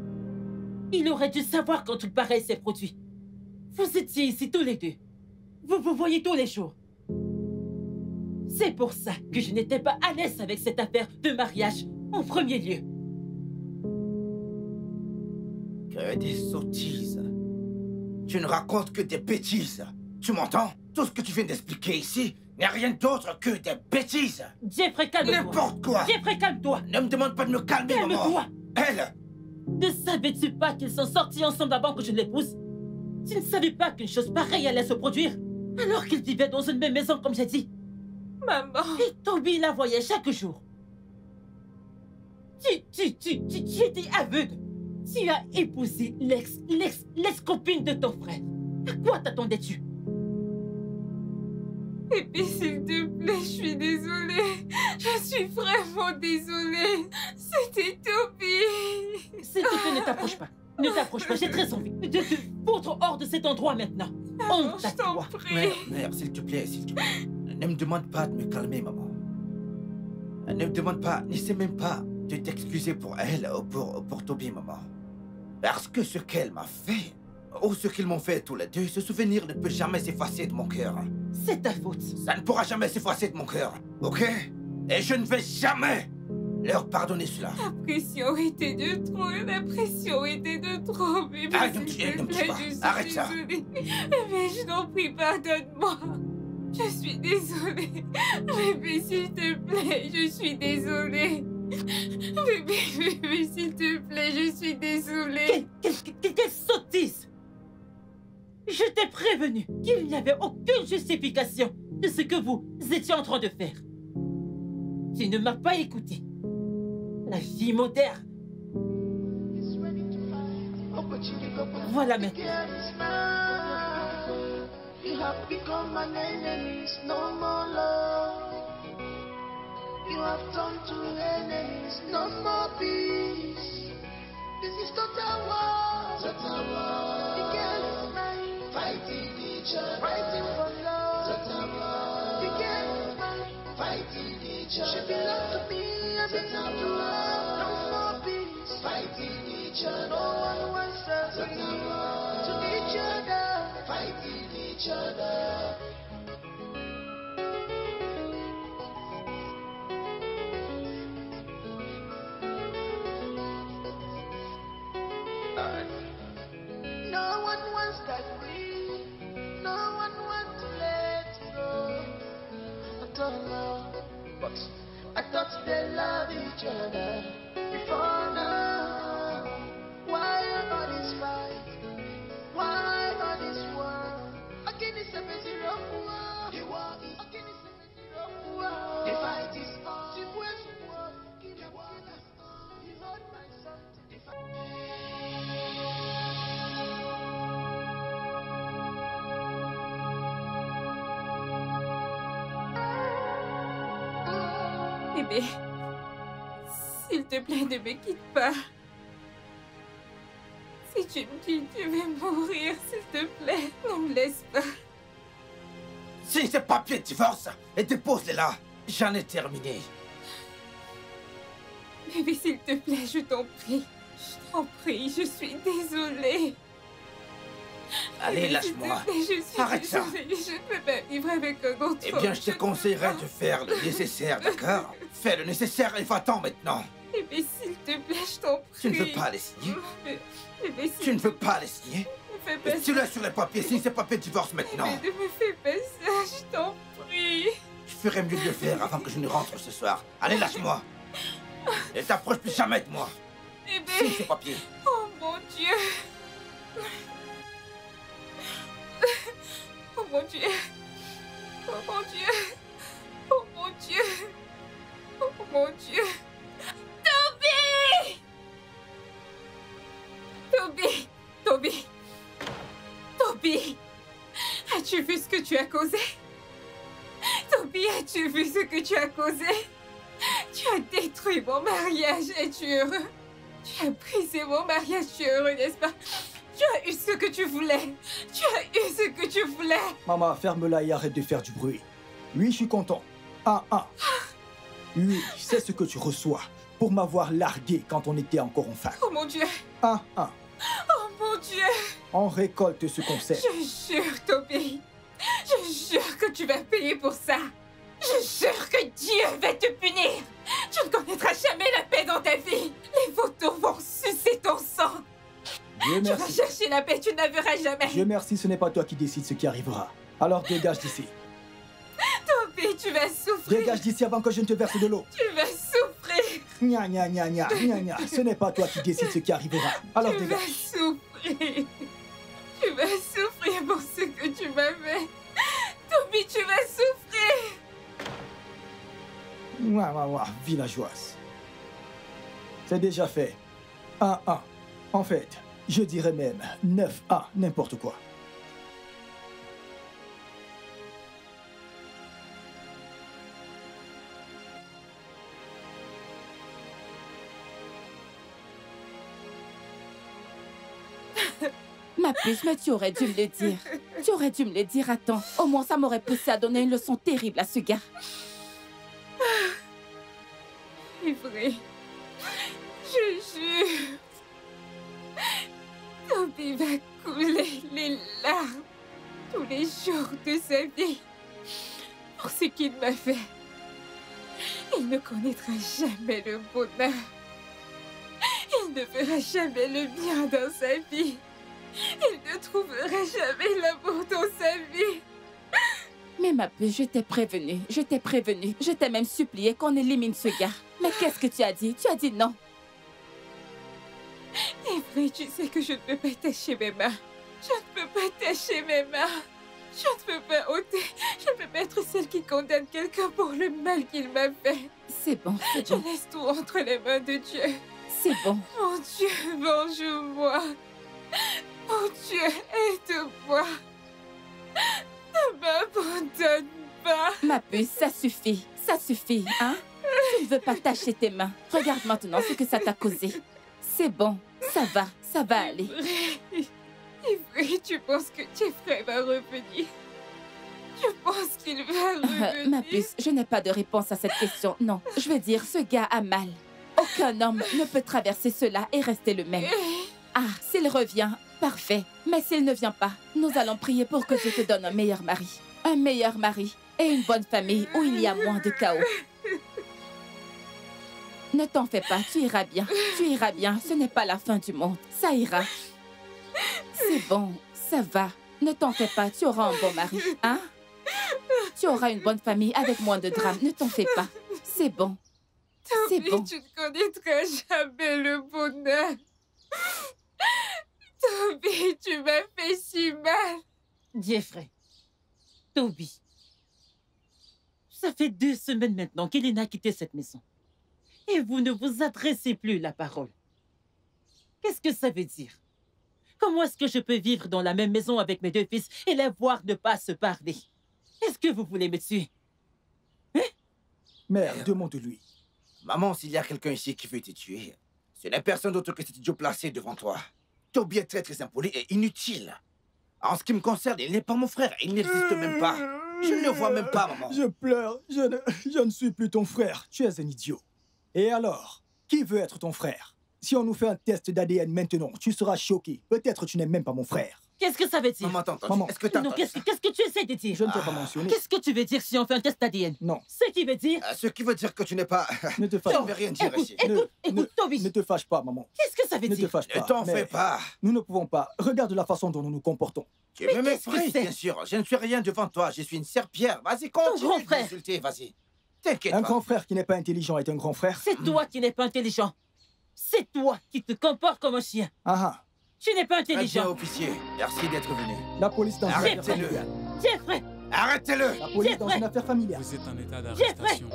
Il aurait dû savoir quand tout pareil s'est produit. Vous étiez ici tous les deux. Vous vous voyez tous les jours. C'est pour ça que je n'étais pas à l'aise avec cette affaire de mariage, en premier lieu. Que des sottises. Tu ne racontes que des bêtises. Tu m'entends? Tout ce que tu viens d'expliquer ici n'est rien d'autre que des bêtises. Jeffrey, calme-toi. N'importe quoi. Jeffrey, calme-toi. Ne me demande pas de me calmer, maman. Calme-toi. Elle. Ne savais-tu pas qu'ils sont sortis ensemble avant que je l'épouse? Tu ne savais pas qu'une chose pareille allait se produire? Alors qu'ils vivaient dans une même maison, comme j'ai dit. Maman. Et Toby la voyait chaque jour. Tu étais aveugle. Tu as épousé l'ex-copine de ton frère. À quoi t'attendais-tu? Bébé, s'il te plaît, je suis désolée. Je suis vraiment désolée. C'était Toby. S'il te plaît, ne t'approche pas. Ne t'approche pas, j'ai très envie de te foutre hors de cet endroit maintenant. Maman, je t'en prie. Mère, s'il te plaît, s'il te plaît. Ne me demande pas de me calmer, maman. Ne me demande pas, n'essaie même pas de t'excuser pour elle ou pour Toby, maman. Parce que ce qu'elle m'a fait, ou ce qu'ils m'ont fait tous les deux, ce souvenir ne peut jamais s'effacer de mon cœur. C'est ta faute. Ça ne pourra jamais s'effacer de mon cœur, ok? Et je ne vais jamais leur pardonner cela. La pression était de trop, la pression était de trop, bébé. Arrête, s'il te plaît, je suis arrête ça. désolée. Bébé, je t'en prie, pardonne-moi. Je suis désolée. Bébé, s'il te plaît, je suis désolée. Bébé, s'il te plaît, je suis désolée. Quelle sottise! Je t'ai prévenu qu'il n'y avait aucune justification de ce que vous étiez en train de faire. Tu ne m'as pas écouté. La fille moderne. Voilà maintenant. You have become an enemy, no more love. You have turned to enemies, no more peace. This is total war. Total war. The girl is mine, fighting each other, fighting for love. Total war. The girl is mine, fighting each other. She belongs to me, I belong to her. No more peace, fighting each other. No one wants us to each other, fighting each other. No one wants that free. No one wants to let go. I don't know, but I thought they loved each other before now. Why all this fight? Why all this war? Again, it's a busy rough war. The war is again, it's a busy rough war. The fight is on. The where's the war? The war is on. You heard my son. The Bébé, s'il te plaît, ne me quitte pas. Si tu me quittes, je vais mourir. S'il te plaît, ne me laisse pas. Si ces papiers de divorce, et dépose-les là. J'en ai terminé. Bébé, s'il te plaît, je t'en prie. Je t'en prie, je suis désolée. Allez, Bébé, s'il lâche-moi. te plaît, je suis Arrête ça. désolée. Je ne peux pas vivre avec un autre Eh bien, homme. je te conseillerais de faire le nécessaire, d'accord? Fais le nécessaire et va-t'en maintenant. Bébé, s'il te plaît, je t'en prie. Tu ne veux pas les signer? Bébé, s'il Tu ne veux pas les signer? te plaît, Tu l'as sur les papiers, signe ces papiers de divorce maintenant. Bébé, ne me fais pas ça, je t'en prie. Je ferais mieux de le faire avant que je ne rentre ce soir. Allez, lâche-moi. Et t'approche plus jamais de moi. Signe Bébé, ces papiers. oh mon Dieu. Oh mon Dieu. Oh mon Dieu. Oh mon Dieu. Oh mon Dieu. Toby! Toby! Toby! Toby! As-tu vu ce que tu as causé? Toby, as-tu vu ce que tu as causé? Tu as détruit mon mariage. Es-tu heureux? Tu as brisé mon mariage. Tu es heureux, n'est-ce pas? Tu as eu ce que tu voulais. Tu as eu ce que tu voulais. Maman, ferme-la et arrête de faire du bruit. Oui, je suis content. Oui, c'est ce que tu reçois pour m'avoir largué quand on était encore enfant. Oh mon Dieu. Oh mon Dieu. On récolte ce qu'on sème. Je jure, Toby. Je jure que tu vas payer pour ça. Je jure que Dieu va te punir. Tu ne connaîtras jamais la paix dans ta vie. Les vautours vont sucer ton sang. Dieu Tu vas merci. chercher la paix, tu ne la verras jamais. Dieu merci, ce n'est pas toi qui décides ce qui arrivera. Alors dégage d'ici. Toby, tu vas souffrir. Dégage d'ici avant que je ne te verse de l'eau. Tu vas souffrir. Gna gna gna gna gna gna. Ce n'est pas toi qui décides ce qui arrivera. Alors Tu vas dégage. souffrir. Tu vas souffrir pour ce que tu m'as fait. Toby, tu vas souffrir. Ouah, ouah, ouah, villageoise. C'est déjà fait. 1-1. En fait, je dirais même 9-1, n'importe quoi. Ma puce, mais tu aurais dû me le dire. Tu aurais dû me le dire à temps. Au moins, ça m'aurait poussé à donner une leçon terrible à ce gars. Ivré, je jure. Toby va couler les larmes tous les jours de sa vie pour ce qu'il m'a fait. Il ne connaîtra jamais le bonheur. Il ne verra jamais le bien dans sa vie. Il ne trouvera jamais l'amour dans sa vie. Mais ma puce, je t'ai prévenu. Je t'ai prévenu. Je t'ai même supplié qu'on élimine ce gars. Mais qu'est-ce que tu as dit? Tu as dit non. Ivré, tu sais que je ne peux pas tâcher mes mains. Je ne peux pas tâcher mes mains. Je ne peux pas ôter. Je ne peux pas être celle qui condamne quelqu'un pour le mal qu'il m'a fait. C'est bon, c'est Je bon. laisse tout entre les mains de Dieu. C'est bon. Mon Dieu, venge-moi. Mon Dieu, aide-moi. Ne m'abandonne pas. Ma puce, ça suffit. Ça suffit, hein? Tu ne veux pas tâcher tes mains. Regarde maintenant ce que ça t'a causé. C'est bon. Ça va aller. Ivré, tu penses que Jeffrey va revenir? Je pense qu'il va revenir. Ma puce, je n'ai pas de réponse à cette question. Non, je veux dire, ce gars a mal. Aucun homme ne peut traverser cela et rester le même. Ah, s'il revient, parfait. Mais s'il ne vient pas, nous allons prier pour que Dieu te donne un meilleur mari. Un meilleur mari et une bonne famille où il y a moins de chaos. Ne t'en fais pas, tu iras bien. Tu iras bien, ce n'est pas la fin du monde. Ça ira. C'est bon, ça va. Ne t'en fais pas, tu auras un bon mari, hein? Tu auras une bonne famille avec moins de drames. Ne t'en fais pas. C'est bon. C'est Toby, bon. tu ne connaîtras jamais le bonheur. Toby, tu m'as fait si mal. Jeffrey, Toby, ça fait 2 semaines maintenant qu'Elena a quitté cette maison. Et vous ne vous adressez plus la parole. Qu'est-ce que ça veut dire? Comment est-ce que je peux vivre dans la même maison avec mes 2 fils et les voir ne pas se parler? Est-ce que vous voulez me tuer? Mère, demande-lui. Maman, s'il y a quelqu'un ici qui veut te tuer, ce n'est personne d'autre que cet idiot placé devant toi. Toby est très impoli et inutile. En ce qui me concerne, il n'est pas mon frère. Il n'existe même pas. Je ne le vois même pas, maman. Je pleure. Je ne suis plus ton frère. Tu es un idiot. Et alors, qui veut être ton frère? Si on nous fait un test d'ADN maintenant, tu seras choqué. Peut-être tu n'es même pas mon frère. Qu'est-ce que ça veut dire? Maman, t'entends? Maman. Est-ce que t'as Non, entendu qu'est-ce que tu essaies de dire? Je ne t'ai pas mentionné. Qu'est-ce que tu veux dire si on fait un test d'ADN? Non, Ce qui veut dire... Ce qui veut dire que tu n'es pas... ne te fâche Je ne pas. vais rien dire Écoute, ici. écoute, Toby. Ne te fâche pas, maman. Qu'est-ce que ça veut Ne te dire? fâche pas. Ne t'en mais fais pas. Nous ne pouvons pas. Regarde la façon dont nous nous comportons. Tu me qu'est-ce que méprises, c'est? bien sûr. Je ne suis rien devant toi. Je suis une serpillère. Vas-y, grand continue de frère. m'insulter. Vas-y. T'inquiète Un pas. grand frère qui n'est pas intelligent est un grand frère. C'est toi qui n'es pas intelligent. C'est toi qui te comportes comme un chien. Ah ah. Tu n'es pas Très bien, intelligent. officier. Merci d'être venu. La police dans une affaire Arrêtez-le. familiale. Jeffrey! Arrêtez-le. La police dans une affaire familiale. Vous êtes en état Jeffrey! d'arrestation.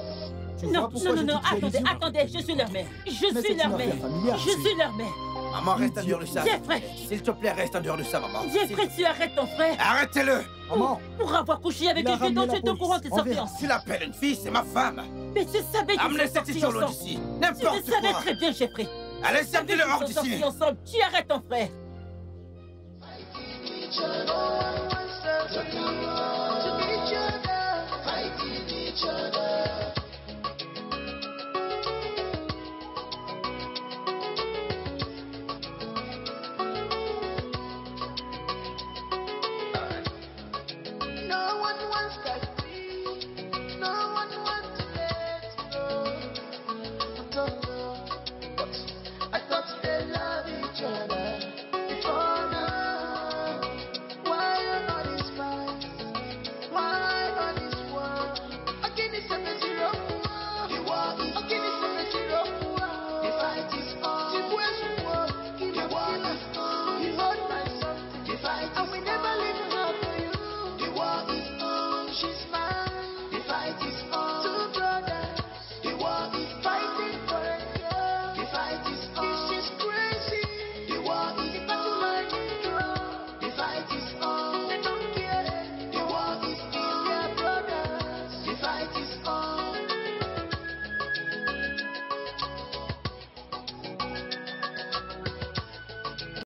Tu Non, vois pourquoi non, je non, dis que tu es attendez, idiot? attendez, je suis leur mère. Mais Je c'est suis une leur affaire mère. familiale. Je suis leur mère. Maman, reste en dehors de ça. Jeffrey. S'il te plaît, reste en dehors de ça, maman. Jeffrey, tu arrêtes ton frère Arrêtez-le. Maman, pour avoir couché avec Il a quelqu'un ramené dont la tu es au police. courant de On sa verra. fiance. Tu l'appelles une fille, c'est ma femme. Mais tu savais qu'ils Amenez sont cette sortis idiot ensemble. d'ici. Tu le N'importe savais quoi. très bien, Jeffrey. Allez, Tu savais sortez-le hors qu'ils sont d'ici. sortis ensemble. Tu arrêtes ton frère. Each other, one step to you.